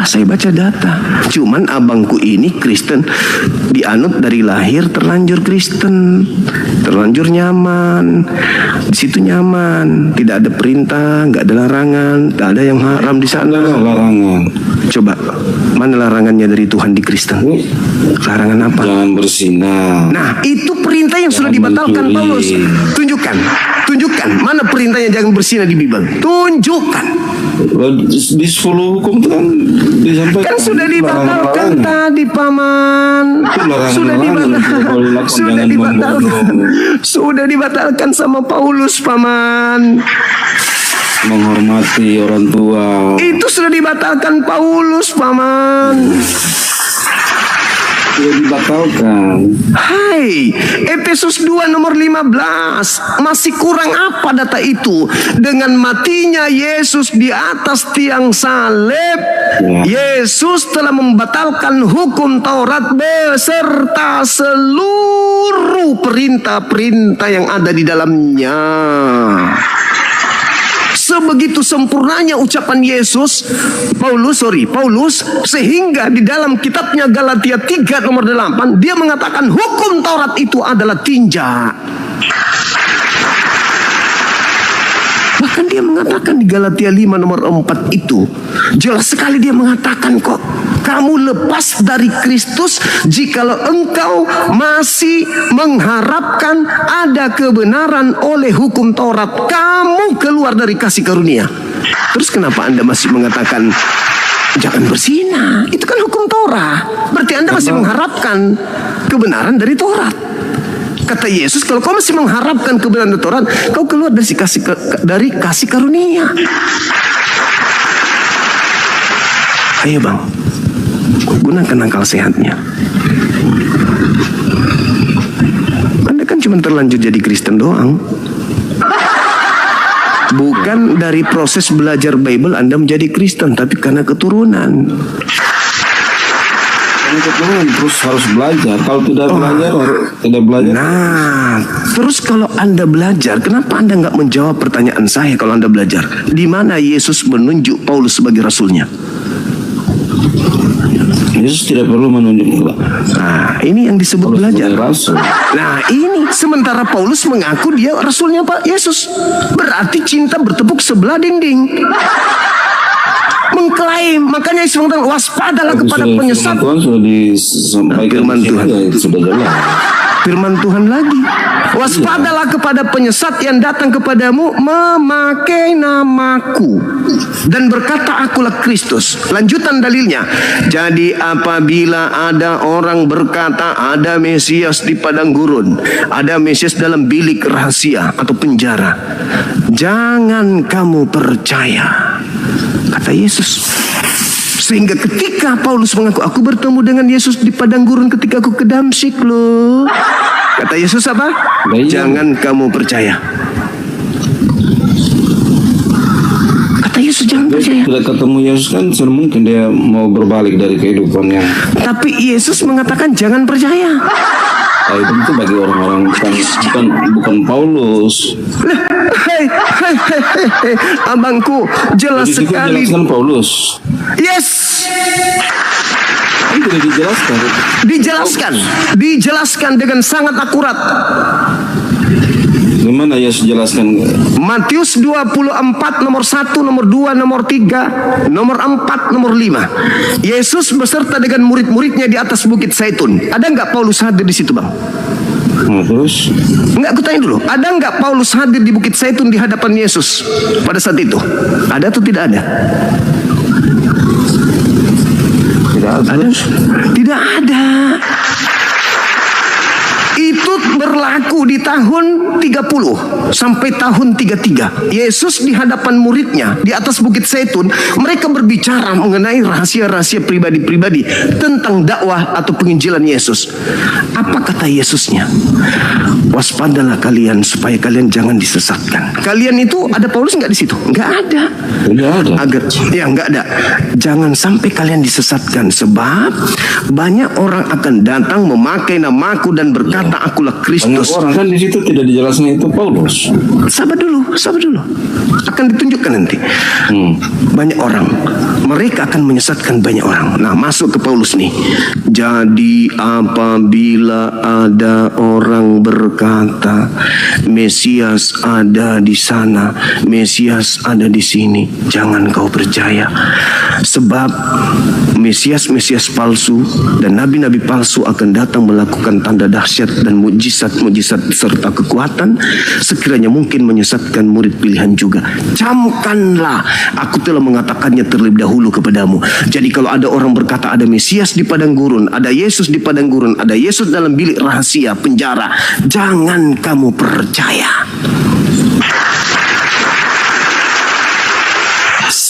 saya baca data. Cuman abangku ini Kristen, dianut dari lahir, terlanjur Kristen, terlanjur nyaman. Di situ nyaman, tidak ada perintah, nggak ada larangan, tak ada yang haram di sana. Larangan. Coba, mana larangannya dari Tuhan di Kristen? Larangan apa? Jangan bersinah. Nah, itu perintah yang sudah dibatalkan Paulus. Tunjukkan, mana perintahnya jangan bersinah di Bible? Tunjukkan. Di 10 hukum itu kan disampaikan. Kan sudah dibatalkan tadi paman. Sudah dibatalkan sama Paulus paman. Menghormati orang tua. Itu sudah dibatalkan Paulus paman. Sudah dibatalkan. Hai, Efesus 2 nomor 15. Masih kurang apa data itu? Dengan matinya Yesus di atas tiang salib, Yesus telah membatalkan hukum Taurat beserta seluruh perintah-perintah yang ada di dalamnya. Sebegitu sempurnanya ucapan Paulus, sehingga di dalam kitabnya Galatia 3 nomor 8 dia mengatakan hukum Taurat itu adalah tinja. Bahkan dia mengatakan di Galatia 5 nomor 4 itu jelas sekali dia mengatakan kok, kamu lepas dari Kristus jikalau engkau masih mengharapkan ada kebenaran oleh hukum Taurat, kamu keluar dari kasih karunia. Terus kenapa Anda masih mengatakan jangan berzina? Itu kan hukum Taurat. Berarti Anda masih mengharapkan kebenaran dari Taurat. Kata Yesus, kalau kau masih mengharapkan kebenaran dari Taurat, kau keluar dari kasih karunia. Ayo bang, gunakan akal sehatnya. Anda kan cuma terlanjur jadi Kristen doang. Bukan dari proses belajar Bible Anda menjadi Kristen, tapi karena keturunan. Terus harus belajar. Kalau tidak belajar. Nah, terus kalau Anda belajar, kenapa Anda nggak menjawab pertanyaan saya kalau Anda belajar? Di mana Yesus menunjuk Paulus sebagai rasulnya? Yesus tidak perlu menunjuk. Nah, ini yang disebut Paulus belajar. Rasul. Nah, ini sementara Paulus mengaku dia rasulnya Pak Yesus. Berarti cinta bertepuk sebelah dinding. Mengklaim, makanya Yesus mengatakan waspadalah kepada penyesat. Tuhan sudah disampaikan. Firman Tuhan. Ya, sudah jelas. Firman Tuhan lagi. Waspadalah kepada penyesat yang datang kepadamu memakai namaku dan berkata akulah Kristus. Lanjutan dalilnya. Jadi apabila ada orang berkata ada Mesias di padang gurun, ada Mesias dalam bilik rahasia atau penjara, jangan kamu percaya. Kata Yesus, Sehingga ketika Paulus mengaku, aku bertemu dengan Yesus di padang gurun ketika aku ke Damsyik loh. Kata Yesus apa? Jangan kamu percaya. Kata Yesus jangan percaya. Tidak ketemu Yesus kan sudah mungkin dia mau berbalik dari kehidupannya. Tapi Yesus mengatakan jangan percaya. Nah, itu bagi orang-orang bukan Paulus. Hei, abangku, jelas Jadi sekali. Jelaskan Paulus. Yes. Itu tidak dijelaskan. Dijelaskan dengan sangat akurat. Gimana Yesus jelaskan? Matius 24 nomor 1, nomor 2, nomor 3, nomor 4, nomor 5. Yesus beserta dengan murid-muridnya di atas Bukit Zaitun. Ada nggak Paulus hadir di situ, Bang? Nah, terus? Enggak, aku tanya dulu. Ada nggak Paulus hadir di Bukit Zaitun di hadapan Yesus pada saat itu? Ada atau tidak ada? Tidak ada. Tidak ada. Itu berlaku di tahun 30 sampai tahun 33. Yesus di hadapan muridnya di atas Bukit Zaitun, mereka berbicara mengenai rahasia-rahasia pribadi-pribadi tentang dakwah atau penginjilan Yesus. Apa kata Yesusnya? Waspadalah kalian supaya kalian jangan disesatkan. Kalian itu ada Paulus nggak di situ? Nggak ada. Tidak ada. Nggak ada. Jangan sampai kalian disesatkan, sebab banyak orang akan datang memakai namaku dan berkata akulah Kristus. Banyak orang kan di situ tidak dijelaskan itu Paulus. Sabar dulu. Akan ditunjukkan nanti. Banyak orang, mereka akan menyesatkan banyak orang. Nah, masuk ke Paulus nih. Jadi apabila ada orang berkata Mesias ada di sana, Mesias ada di sini, jangan kau percaya. Sebab Mesias palsu dan nabi-nabi palsu akan datang melakukan tanda dahsyat dan mujizat-mujizat serta kekuatan, sekiranya mungkin menyesatkan murid pilihan juga. Camkanlah, aku telah mengatakannya terlebih dahulu kepadamu. Jadi kalau ada orang berkata ada Mesias di padang gurun, ada Yesus di padang gurun, ada Yesus dalam bilik rahasia penjara, jangan kamu percaya.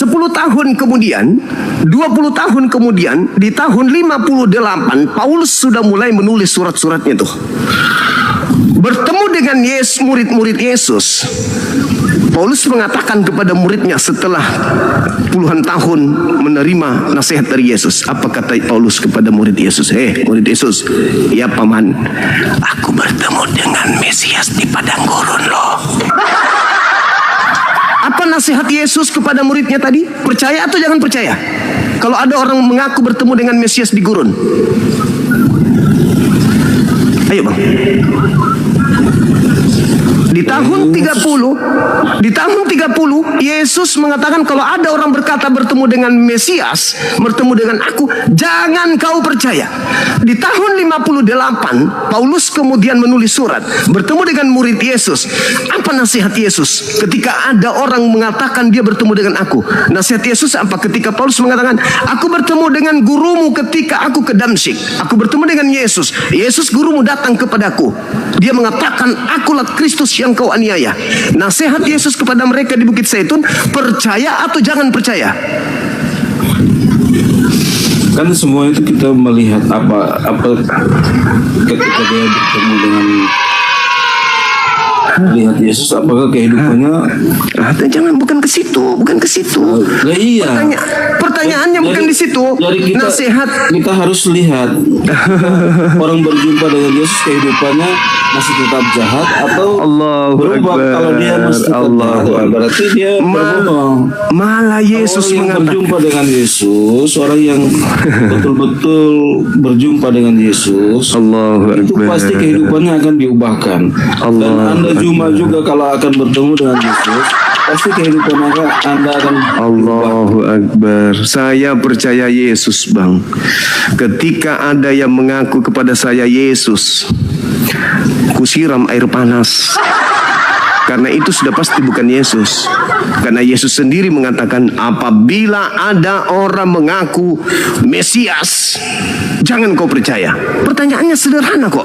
10 tahun kemudian, 20 tahun kemudian, di tahun 58, Paulus sudah mulai menulis surat-suratnya tuh. Bertemu dengan murid-murid Yesus. Paulus mengatakan kepada muridnya setelah puluhan tahun menerima nasihat dari Yesus. Apa kata Paulus kepada murid Yesus? Murid Yesus, ya paman, aku bertemu dengan Mesias di padang gurun loh. Apa nasihat Yesus kepada muridnya tadi? Percaya atau jangan percaya? Kalau ada orang mengaku bertemu dengan Mesias di gurun. Ayo bang. Di tahun 30, Yesus mengatakan kalau ada orang berkata bertemu dengan Mesias, bertemu dengan aku, jangan kau percaya. Di tahun 58, Paulus kemudian menulis surat, bertemu dengan murid Yesus. Apa nasihat Yesus ketika ada orang mengatakan dia bertemu dengan aku? Nasihat Yesus apa ketika Paulus mengatakan, aku bertemu dengan gurumu ketika aku ke Damsyik. Aku bertemu dengan Yesus. Yesus gurumu datang kepadaku. Dia mengatakan, akulah Kristus yang kau aniaya. Nasihat Yesus kepada mereka di Bukit Zaitun, percaya atau jangan percaya? Kan semua itu kita melihat apa ketika dia bertemu dengan lihat Yesus, apakah kehidupannya? Bukan ke situ. Iya. Pertanyaannya bukan di situ. Jadi Nasihat kita harus lihat orang berjumpa dengan Yesus kehidupannya masih tetap jahat atau berubah. Kalau dia masih tetap jahat, berarti dia berbohong. Malah Yesus yang mengatakan, berjumpa dengan Yesus, orang yang betul-betul berjumpa dengan Yesus, itu pasti kehidupannya akan diubahkan. Dan Anda juga kalau akan bertemu dengan Yesus, pasti kehidupan Anda akan Allahu Akbar. Saya percaya Yesus, Bang. Ketika ada yang mengaku kepada saya Yesus, kusiram air panas. Karena itu sudah pasti bukan Yesus. Karena Yesus sendiri mengatakan, apabila ada orang mengaku Mesias, jangan kau percaya. Pertanyaannya sederhana kok.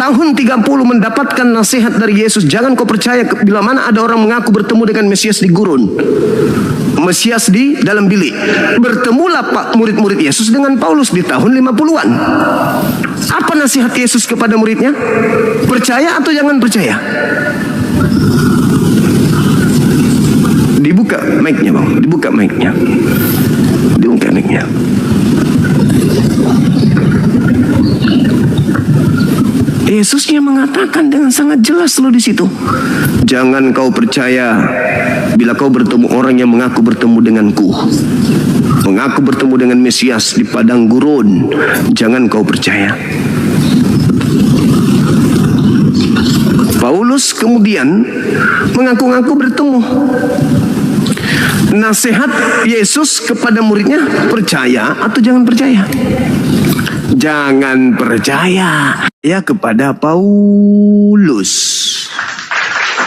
tahun 30 mendapatkan nasihat dari Yesus, jangan kau percaya bila mana ada orang mengaku bertemu dengan Mesias di gurun, Mesias di dalam bilik. Bertemulah Pak murid-murid Yesus dengan Paulus di tahun 50-an. Apa nasihat Yesus kepada muridnya? Percaya atau jangan percaya? Dibuka mic-nya bang, dibuka mic-nya. Dibuka mic-nya. Yesusnya mengatakan dengan sangat jelas loh di situ. Jangan kau percaya bila kau bertemu orang yang mengaku bertemu denganku, mengaku bertemu dengan Mesias di padang gurun. Jangan kau percaya. Paulus kemudian mengaku-ngaku bertemu. Nasihat Yesus kepada muridnya, percaya atau jangan percaya? Jangan percaya ya kepada Paulus.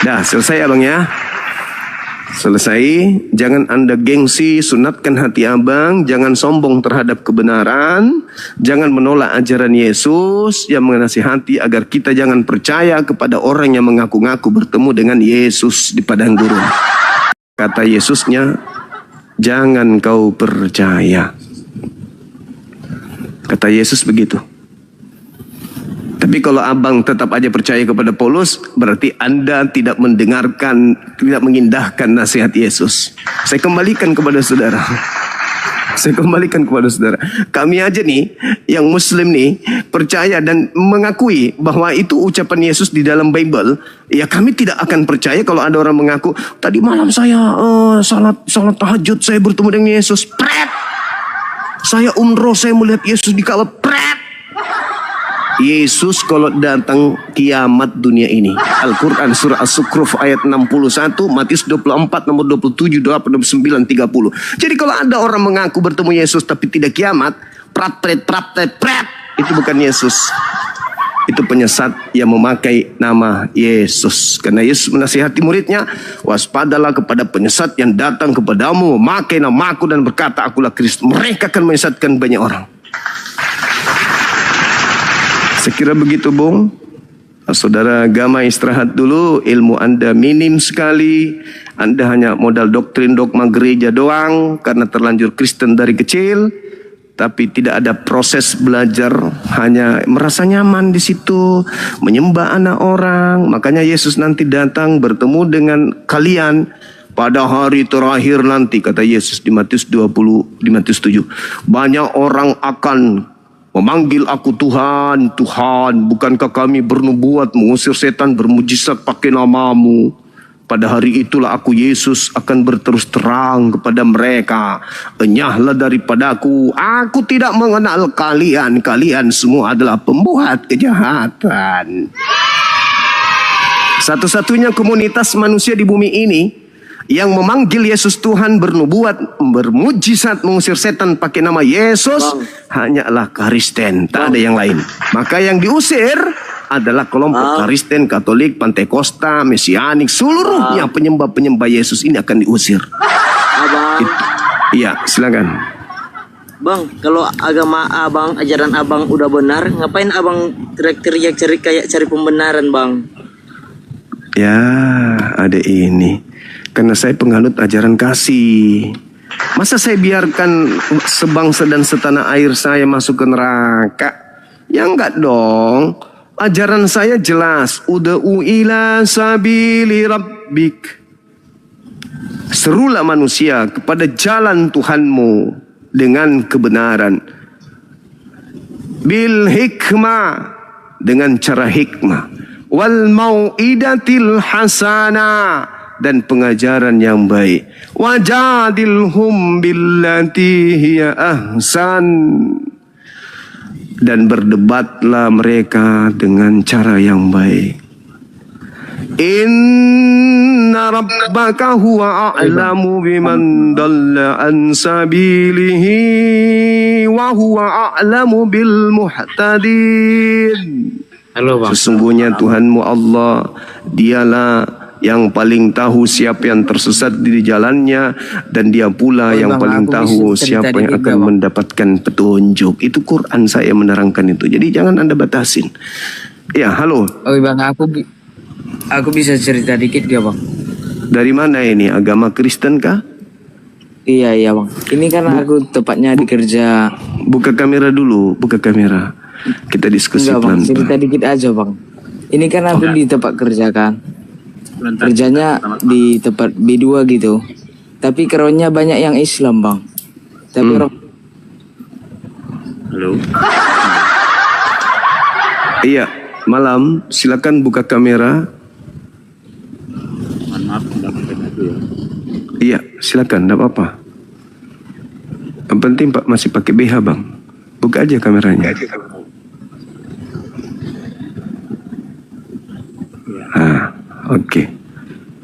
Dah selesai abang ya. Selesai. Jangan anda gengsi, sunatkan hati abang. Jangan sombong terhadap kebenaran. Jangan menolak ajaran Yesus yang menasihati agar kita jangan percaya kepada orang yang mengaku-ngaku bertemu dengan Yesus di padang gurun. Kata Yesusnya, jangan kau percaya. Kata Yesus begitu. Tapi kalau abang tetap aja percaya kepada Paulus, berarti anda tidak mendengarkan, tidak mengindahkan nasihat Yesus. Saya kembalikan kepada saudara. Saya kembalikan kepada saudara. Kami aja nih, yang Muslim nih, percaya dan mengakui bahwa itu ucapan Yesus di dalam Bible. Ya kami tidak akan percaya kalau ada orang mengaku, tadi malam saya salat tahajud, saya bertemu dengan Yesus. Pret! Saya umroh, saya melihat Yesus di Ka'bah. Pret! Yesus kalau datang kiamat dunia ini. Al-Quran surah As-Sukhruf ayat 61, Matius 24 nomor 27, 29, 30. Jadi kalau ada orang mengaku bertemu Yesus tapi tidak kiamat, prat, itu bukan Yesus. Itu penyesat yang memakai nama Yesus. Karena Yesus menasihati muridnya, waspadalah kepada penyesat yang datang kepadamu memakai namaku dan berkata akulah Kristus. Mereka akan menyesatkan banyak orang. Sekira begitu Bung. Saudara agama istirahat dulu. Ilmu anda minim sekali. Anda hanya modal doktrin dogma gereja doang karena terlanjur Kristen dari kecil. Tapi tidak ada proses belajar, hanya merasa nyaman di situ, menyembah anak orang. Makanya Yesus nanti datang bertemu dengan kalian pada hari terakhir nanti, kata Yesus di Matius 20, di Matius 7. Banyak orang akan memanggil aku Tuhan, Tuhan, bukankah kami bernubuat, mengusir setan, bermujizat pakai namamu? Pada hari itulah aku Yesus akan berterus terang kepada mereka, enyahlah daripadaku, aku tidak mengenal kalian, kalian semua adalah pembuat kejahatan. Satu-satunya komunitas manusia di bumi ini yang memanggil Yesus Tuhan, bernubuat, bermujizat, mengusir setan pakai nama Yesus, hanyalah Kristen, tak ada yang lain. Maka yang diusir adalah kelompok Kristen, Katolik, Pantekosta, Mesianik, seluruhnya penyembah-penyembah Yesus ini akan diusir. Iya, silakan. Bang, kalau agama abang, ajaran abang udah benar, ngapain abang teriak-teriak cari pembenaran, Bang? Ya, ada ini. Karena saya penganut ajaran kasih. Masa saya biarkan sebangsa dan setanah air saya masuk ke neraka? Ya enggak dong. Ajaran saya jelas. Ud'u ila sabili rabbik. Serulah manusia kepada jalan Tuhanmu dengan kebenaran. Bil hikmah, dengan cara hikmah. Wal mau'idatil hasanah, dan pengajaran yang baik. Wajadilhum billati hiya ahsan, dan berdebatlah mereka dengan cara yang baik. Inna rabbaka huwa a'lamu biman dalla an sabilihi wa huwa a'lamu bil muhtadin. Halo Bang. Sesungguhnya Tuhanmu Allah, dialah yang paling tahu siapa yang tersesat di jalannya, dan dia pula yang Bang, paling aku tahu bisa siapa cerita yang dikit akan gak, Bang? mendapatkan petunjuk. Itu Quran saya menerangkan itu. Jadi jangan Anda batasin. Ya, halo. Oh bang, aku bisa cerita dikit gak bang? Dari mana ini? Agama Kristen kah? Iya bang. Ini kan aku tepatnya di kerja. Buka kamera dulu, buka kamera. Kita diskusi Enggak bang, pelan-pelan. cerita dikit aja bang. Ini kan aku di tempat kerja kan. Kerjanya di tempat B2 gitu. Tapi keronnya banyak yang Islam bang. Tapi orang Halo. Iya, malam. Silakan buka kamera. Mohon maaf mendapatkan itu ya. Iya, silakan, enggak apa-apa. Yang penting Pak masih pakai BH, Bang. Buka aja kameranya. Oke.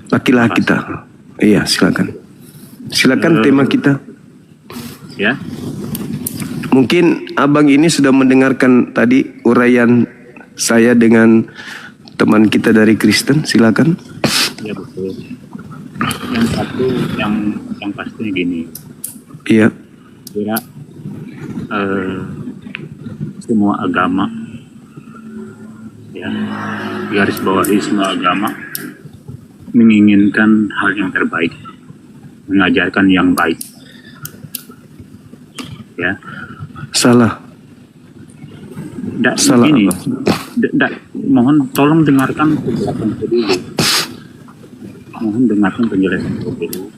Laki-laki kita. Iya, silakan. Silakan tema kita. Ya. Mungkin Abang ini sudah mendengarkan tadi uraian saya dengan teman kita dari Kristen. Silakan. Ya betul. Yang satu yang pastinya gini. Iya. Kira semua agama ya, garis bawahi semua agama menginginkan hal yang terbaik, mengajarkan yang baik ya. Salah. Salah Begini, apa? mohon tolong dengarkan penjelasan dulu. Mohon dengarkan penjelasan dulu.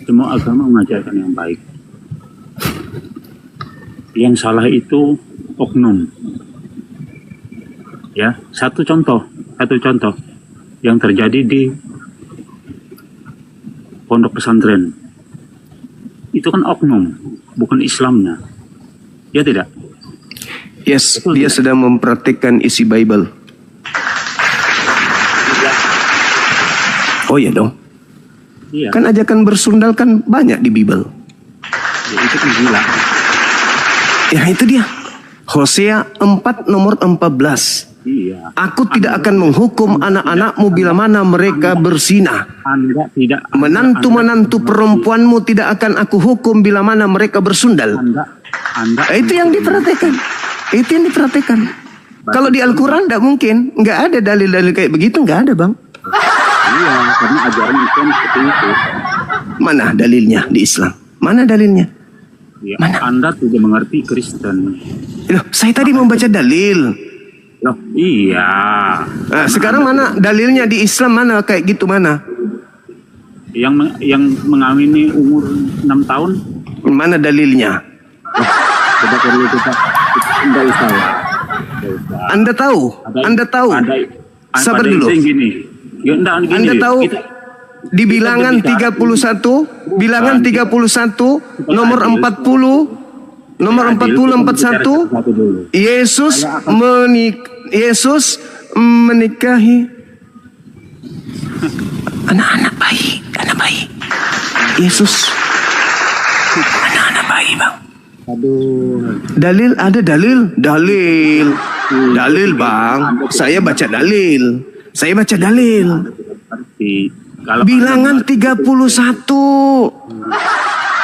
Semua agama mengajarkan yang baik. Yang salah itu oknum. Ya, satu contoh yang terjadi di pondok pesantren. Itu kan oknum, bukan Islamnya. Ya tidak? Yes, Betul, dia tidak? sedang mempraktikkan isi Bible. Oh iya dong. Iya. Kan ajakan bersundal kan banyak di Bible. Ya, itu kan gila. Ya itu dia. Hosea 4 nomor 14. Iya. Aku tidak akan menghukum anak-anakmu bila mana mereka berzinah. Anda tidak. Menantu-menantu perempuanmu tidak akan aku hukum bila mana mereka bersundal. Anda. Itu yang diperhatikan. Itu yang diperhatikan. Kalau di Al-Quran tidak mungkin. Nggak ada dalil-dalil kayak begitu. Nggak ada bang. Iya, karena ajaran Islam seperti itu. Mana dalilnya di Islam? Mana dalilnya? Ya, Mana? Anda tidak mengerti Kristen. Loh, saya tadi membaca dalil. Loh, iya. Nah, sekarang mana dalilnya di Islam, mana kayak gitu, mana? Yang mengawini umur 6 tahun? Mana dalilnya? Coba perlu kita enggak usah ya. Anda tahu? Anda tahu? Sabar pada dulu. intinya gini. Ya, enggak, gini. Anda tahu di bilangan kita berbicara. 31, bilangan 31 nomor 40, nomor 40 41, Yesus menikahi anak-anak bayi. Yesus anak-anak bayi, Bang. Aduh. Dalil ada dalil, Bang. Saya baca dalil. Arti kalau Bilangan 31.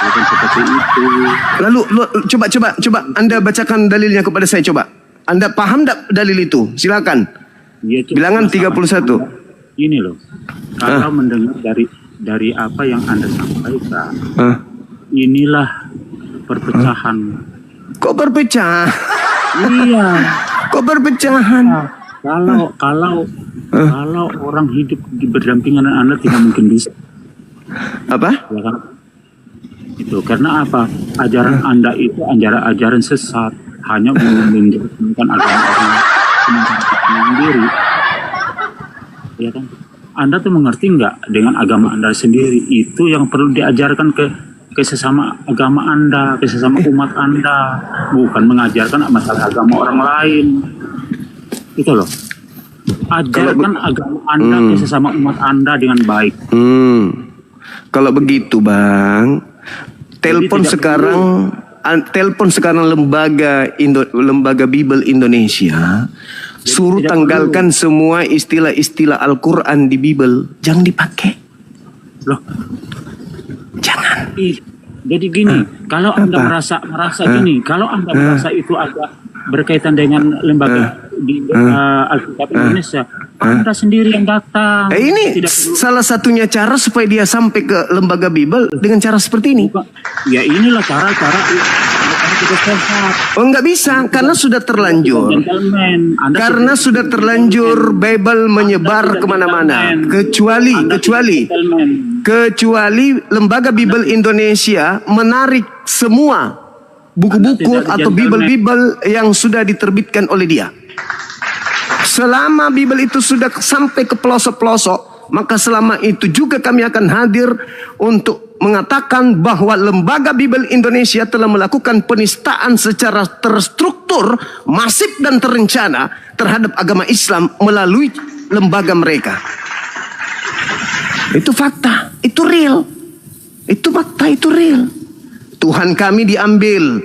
bukan seperti itu. Lalu coba Anda bacakan dalilnya kepada saya, coba. Anda paham tak dalil itu? Silakan. Ya, Bilangan 31. Ini loh. Kalau mendengar dari apa yang Anda sampaikan, inilah perpecahan. Kok berpecah? Iya. Kok berpecahan? Kalau orang hidup berdampingan dengan Anda tidak mungkin bisa. Apa? Ya kan? Itu karena apa? Ajaran Anda itu ajaran sesat, hanya menunjukkan agama orang sendiri. Ya kan? Anda tuh mengerti nggak dengan agama Anda sendiri? Itu yang perlu diajarkan ke sesama agama Anda, ke sesama umat Anda, bukan mengajarkan masalah agama orang lain. Itu loh. Ajarkan agama Anda ke sesama umat Anda dengan baik. Kalau begitu, Bang, telepon sekarang lembaga Bible Indonesia Suruh tanggalkan semua istilah-istilah Al-Quran di Bible. Jangan dipakai. Loh, Jangan. jadi gini, kalau Anda merasa gini, kalau Anda merasa itu agak berkaitan dengan lembaga di Alkitab Indonesia, Anda sendiri yang datang. Ini Tidak perlu- salah satunya cara supaya dia sampai ke lembaga Bible dengan cara seperti ini. Ya inilah cara-cara kita sehat. Oh, nggak bisa karena sudah terlanjur. Gentleman. Anda Karena sudah terlanjur Bible menyebar kemana-mana. Kecuali lembaga Bible Indonesia menarik semua buku-buku Anda tidak atau Bible-Bible yang sudah diterbitkan oleh dia. Selama Bible itu sudah sampai ke pelosok-pelosok, maka selama itu juga kami akan hadir untuk mengatakan bahwa lembaga Bible Indonesia telah melakukan penistaan secara terstruktur, masif dan terencana terhadap agama Islam melalui lembaga mereka. Itu fakta, itu real. Itu fakta, itu real. Tuhan kami diambil.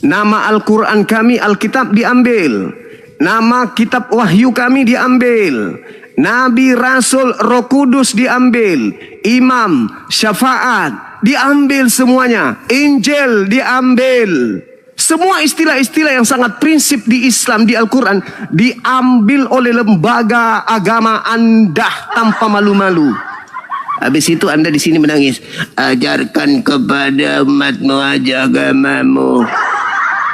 Nama Al-Quran kami, Alkitab diambil. Nama kitab wahyu kami diambil. Nabi, Rasul, Roh Kudus diambil. Imam, syafaat diambil semuanya. Injil diambil. Semua istilah-istilah yang sangat prinsip di Islam, di Al-Quran diambil oleh lembaga agama Anda tanpa malu-malu. Habis itu Anda di sini menangis. Ajarkan kepada umatmu aja agamamu.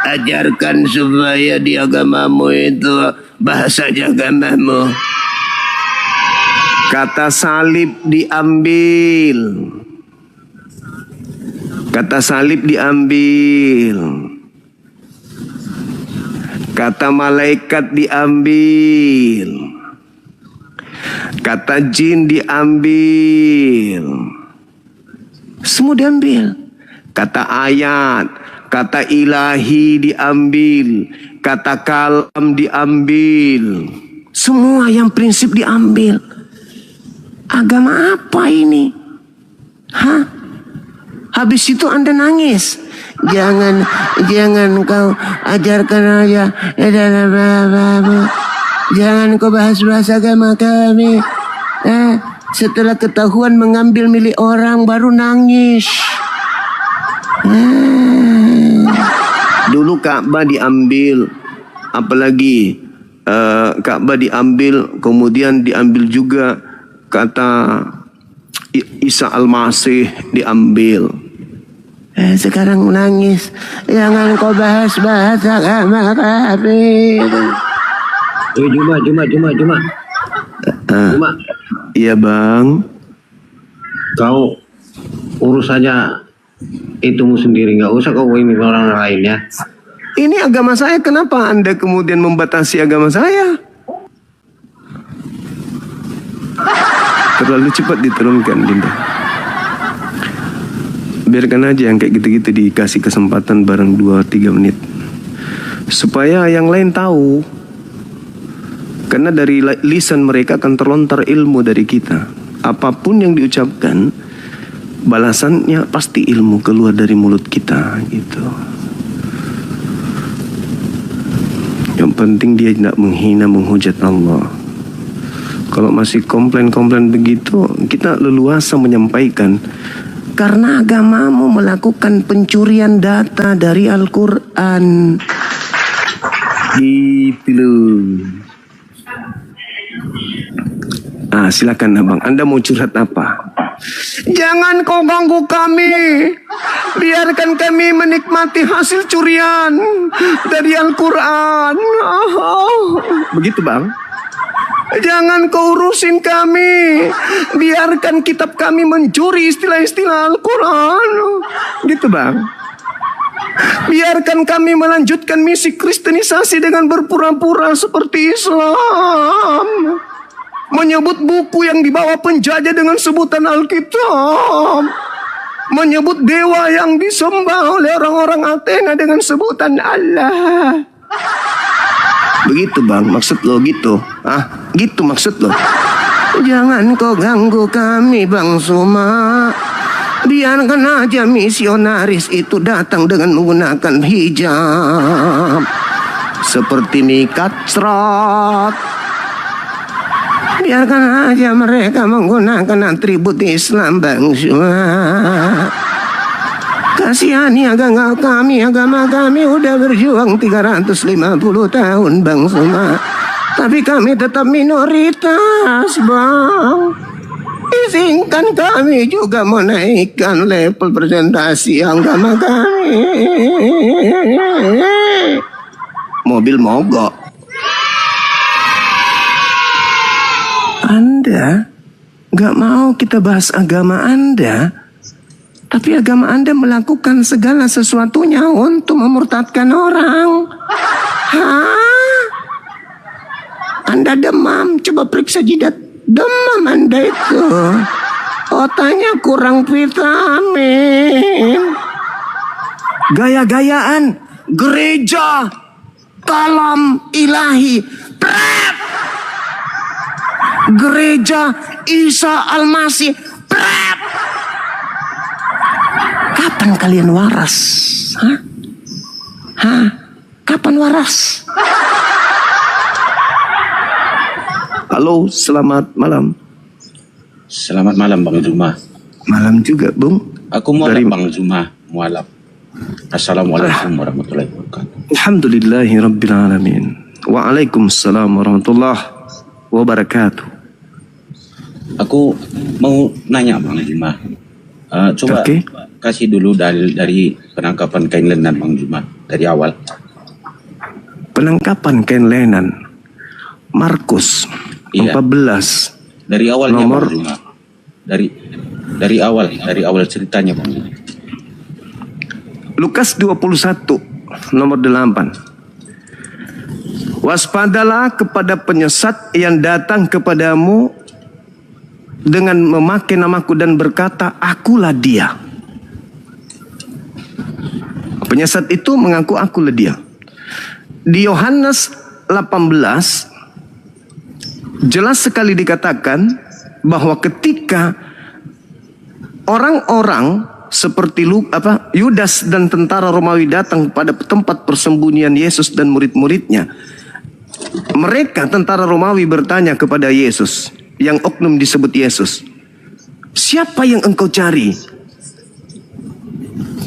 Ajarkan supaya di agamamu itu bahasa agamamu. Kata salib diambil. Kata salib diambil. Kata malaikat diambil. Kata jin diambil. Semua diambil. Kata ayat, kata ilahi diambil, kata kalam diambil. Semua yang prinsip diambil. Agama apa ini? Hah? Habis itu Anda nangis. Jangan kau ajarkan aja. Jangan kau bahas-bahas agama kami. Setelah ketahuan mengambil milik orang baru nangis. Dulu Ka'bah diambil, apalagi Ka'bah diambil, kemudian diambil juga kata Isa Al-Masih diambil. Sekarang nangis. Jangan kau bahas-bahas agama kami. Juma. Iya bang. Kau urus saja itumu sendiri, nggak usah kau ini orang lain ya. Ini agama saya, kenapa Anda kemudian membatasi agama saya? Terlalu cepat diturunkan, Dinda. Biarkan aja yang kayak gitu-gitu dikasih kesempatan bareng 2-3 menit. Supaya yang lain tahu. Karena dari lisan mereka akan terlontar ilmu dari kita. Apapun yang diucapkan, balasannya pasti ilmu keluar dari mulut kita gitu. Yang penting dia tidak menghina, menghujat Allah. Kalau masih komplain-komplain begitu, kita leluasa menyampaikan. Karena agamamu melakukan pencurian data dari Al-Quran. Gitu loh. Silakan abang, Anda mau curhat apa? Jangan kau ganggu kami. Biarkan kami menikmati hasil curian dari Al-Quran. Begitu bang. Jangan kau urusin kami. Biarkan kitab kami mencuri istilah-istilah Al-Quran. Gitu bang. Biarkan kami melanjutkan misi kristenisasi dengan berpura-pura seperti Islam. Menyebut buku yang dibawa penjajah dengan sebutan Alkitab. Menyebut dewa yang disembah oleh orang-orang Athena dengan sebutan Allah. Begitu bang, maksud lo gitu? Gitu maksud lo? Jangan kau ganggu kami Bang Suma. Biarkan aja misionaris itu datang dengan menggunakan hijab. seperti mikat serot. Biarkan aja mereka menggunakan atribut Islam, Bang Zuma. Kasihani agama kami udah berjuang 350 tahun, Bang Zuma. Tapi kami tetap minoritas, Bang. Izinkan kami juga menaikkan level presentasi agama kami. Mobil mogok. Anda gak mau kita bahas agama Anda, tapi agama Anda melakukan segala sesuatunya untuk memurtadkan orang. Hah? Anda demam, coba periksa jidat. Demam Anda itu. Otaknya kurang vitamin. Gaya-gayaan gereja kalam ilahi. Prep. Gereja Isa Al-Masih. Prep. Kapan kalian waras? Hah? Kapan waras? Halo, selamat malam. Selamat malam Bang Zuma. Malam juga, Bung. Aku mualaf Bang Zuma, mualaf. Assalamualaikum warahmatullahi wabarakatuh. Alhamdulillahirrabbilalamin. Waalaikumsalam warahmatullahi wabarakatuh. Aku mau nanya Bang Zuma. Coba kasih dulu dari penangkapan kain lenan Bang Zuma dari awal. Penangkapan kain lenan Markus 14 dari awalnya nomor Bang Zuma. Dari awal ceritanya Bang Zuma. Lukas 21 nomor 8. Waspadalah kepada penyesat yang datang kepadamu dengan memakai namaku dan berkata, akulah dia. Penyesat itu mengaku akulah dia. Di Yohanes 18 jelas sekali dikatakan bahwa ketika orang-orang seperti Yudas dan tentara Romawi datang pada tempat persembunyian Yesus dan murid-muridnya, mereka tentara Romawi bertanya kepada Yesus, yang oknum disebut Yesus, siapa yang engkau cari?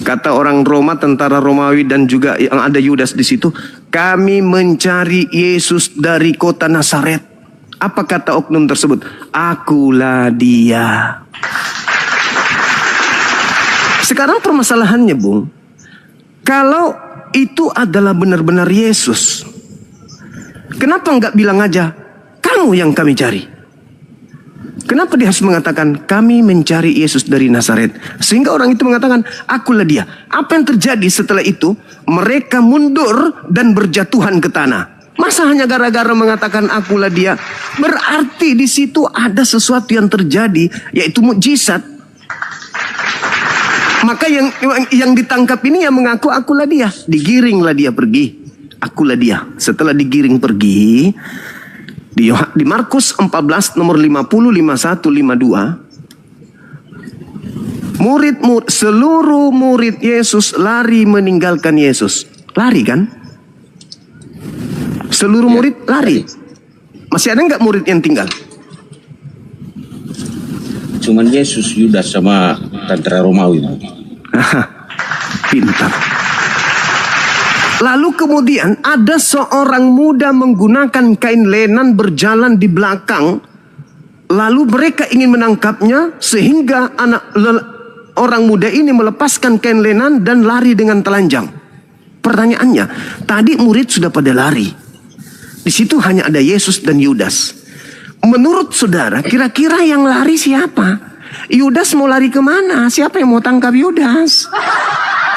Kata orang Roma, tentara Romawi dan juga yang ada Yudas di situ, kami mencari Yesus dari kota Nazaret. Apa kata oknum tersebut? Akulah dia. Sekarang permasalahannya, Bung, kalau itu adalah benar-benar Yesus, kenapa enggak bilang aja, kamu yang kami cari? Kenapa dia harus mengatakan, kami mencari Yesus dari Nazaret? Sehingga orang itu mengatakan, akulah dia. Apa yang terjadi setelah itu? Mereka mundur dan berjatuhan ke tanah. Masa hanya gara-gara mengatakan akulah dia? Berarti di situ ada sesuatu yang terjadi, yaitu mukjizat. Maka yang ditangkap ini yang mengaku akulah dia. Digiringlah dia pergi. Akulah dia. Setelah digiring pergi, di Markus 14 nomor 50, 51, 52, seluruh murid Yesus lari meninggalkan Yesus. Lari kan? Seluruh murid lari. Masih ada nggak murid yang tinggal? Cuman Yesus, Yudas sama tentara Romawi. Pintar. Lalu kemudian ada seorang muda menggunakan kain lenan berjalan di belakang. Lalu mereka ingin menangkapnya sehingga orang muda ini melepaskan kain lenan dan lari dengan telanjang. Pertanyaannya, tadi murid sudah pada lari. Di situ hanya ada Yesus dan Yudas. Menurut saudara, kira-kira yang lari siapa? Yudas mau lari kemana? Siapa yang mau tangkap Yudas?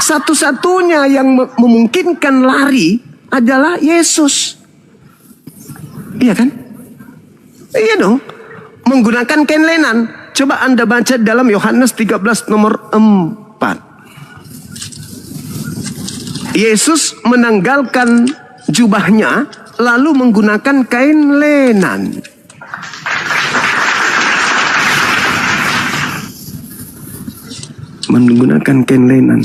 Satu-satunya yang memungkinkan lari adalah Yesus. Iya kan? Iya dong. Menggunakan kain lenan. Coba Anda baca dalam Yohanes 13 nomor 4. Yesus menanggalkan jubahnya lalu menggunakan kain lenan. Menggunakan kain lenan.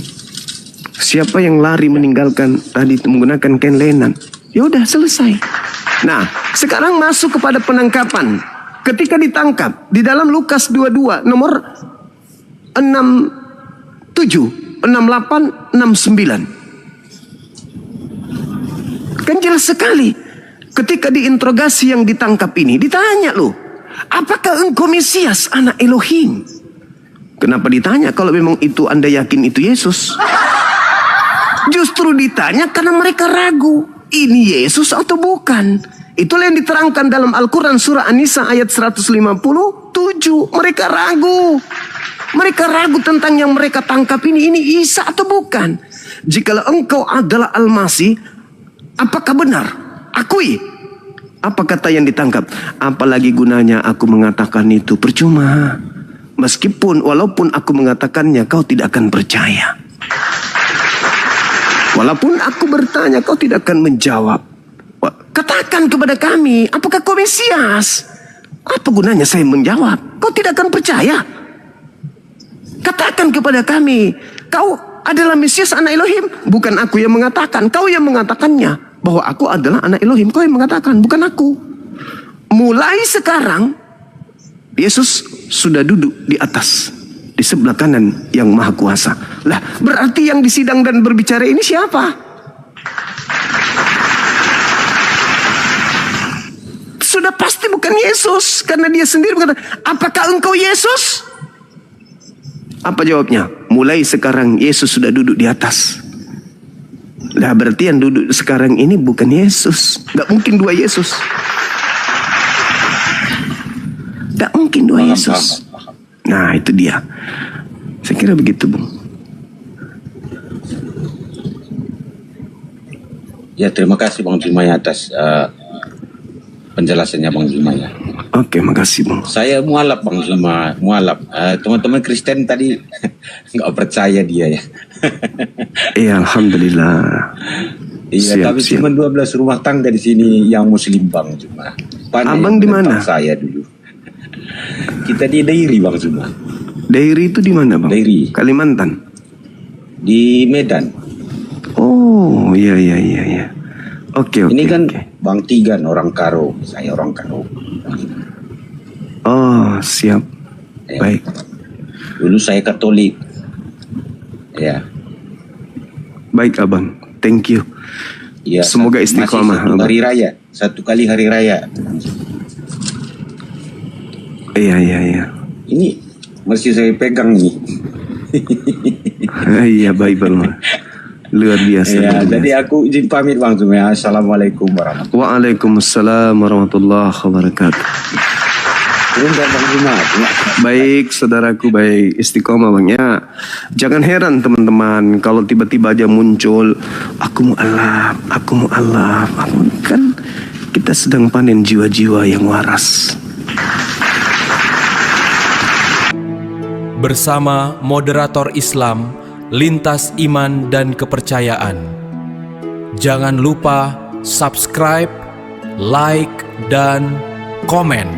Siapa yang lari meninggalkan tadi menggunakan kain lenan? Ya udah selesai. Nah, sekarang masuk kepada penangkapan. Ketika ditangkap di dalam Lukas 22 nomor 67, 68, 69. Kan jelas sekali. Ketika diinterogasi yang ditangkap ini, ditanya loh, apakah engkau Mesias, anak Elohim? Kenapa ditanya kalau memang itu Anda yakin itu Yesus? Justru ditanya karena mereka ragu. Ini Yesus atau bukan? Itulah yang diterangkan dalam Al-Quran surah An-Nisa ayat 157. Mereka ragu. Mereka ragu tentang yang mereka tangkap ini Isa atau bukan? Jikalau engkau adalah Al-Masih, apakah benar? Akui. Apa kata yang ditangkap? Apalagi gunanya aku mengatakan itu, percuma. Meskipun walaupun aku mengatakannya, kau tidak akan percaya. Walaupun aku bertanya, kau tidak akan menjawab. Katakan kepada kami, apakah kau Mesias? Apa gunanya saya menjawab? Kau tidak akan percaya. Katakan kepada kami, kau adalah Mesias anak Elohim. Bukan aku yang mengatakan, kau yang mengatakannya. Bahwa aku adalah anak Elohim, kau yang mengatakan, bukan aku. Mulai sekarang, Yesus sudah duduk di atas, di sebelah kanan yang maha kuasa. Lah, berarti yang disidang dan berbicara ini siapa? Sudah pasti bukan Yesus, karena dia sendiri berkata, apakah engkau Yesus? Apa jawabnya? Mulai sekarang Yesus sudah duduk di atas. Lah, berarti yang duduk sekarang ini bukan Yesus. Gak mungkin dua Yesus. Gak mungkin dua Yesus. Nah, itu dia. Saya kira begitu, Bung. Ya, terima kasih Bang Jumaya atas penjelasannya Bang Jumaya. Oke, makasih Bang. Saya mualaf Bang Jumaya, mualaf. Teman-teman Kristen tadi nggak percaya dia ya. Iya, alhamdulillah. Iya, tapi cuma 12 rumah tangga di sini yang Muslim Bang Jumaya. Abang di mana? Saya dulu. Kita di Dairi Bang Jumaya. Dairi itu di mana Bang? Dairi. Kalimantan. Di Medan. Oh, iya. Oke. Ini kan oke. Bang Tigan orang Karo, saya orang Karo. Oh, siap. Ya. Baik. Dulu saya Katolik. Ya. Baik Abang, thank you. Ya, semoga istiqomah. Satu kali hari raya. Iya. Ini masih saya pegang nih. Iya, baik Bang. Luar biasa. Ya, jadi aku izin pamit Bang Jumaya. Assalamualaikum warahmatullahi wabarakatuh. Waalaikumsalam warahmatullahi wabarakatuh. Baik saudaraku, baik, istiqomah Bang ya. Jangan heran teman-teman kalau tiba-tiba aja muncul aku mu'alaf, aku kan kita sedang panen jiwa-jiwa yang waras. Bersama moderator Islam Lintas Iman dan Kepercayaan. Jangan lupa subscribe, like, dan komen.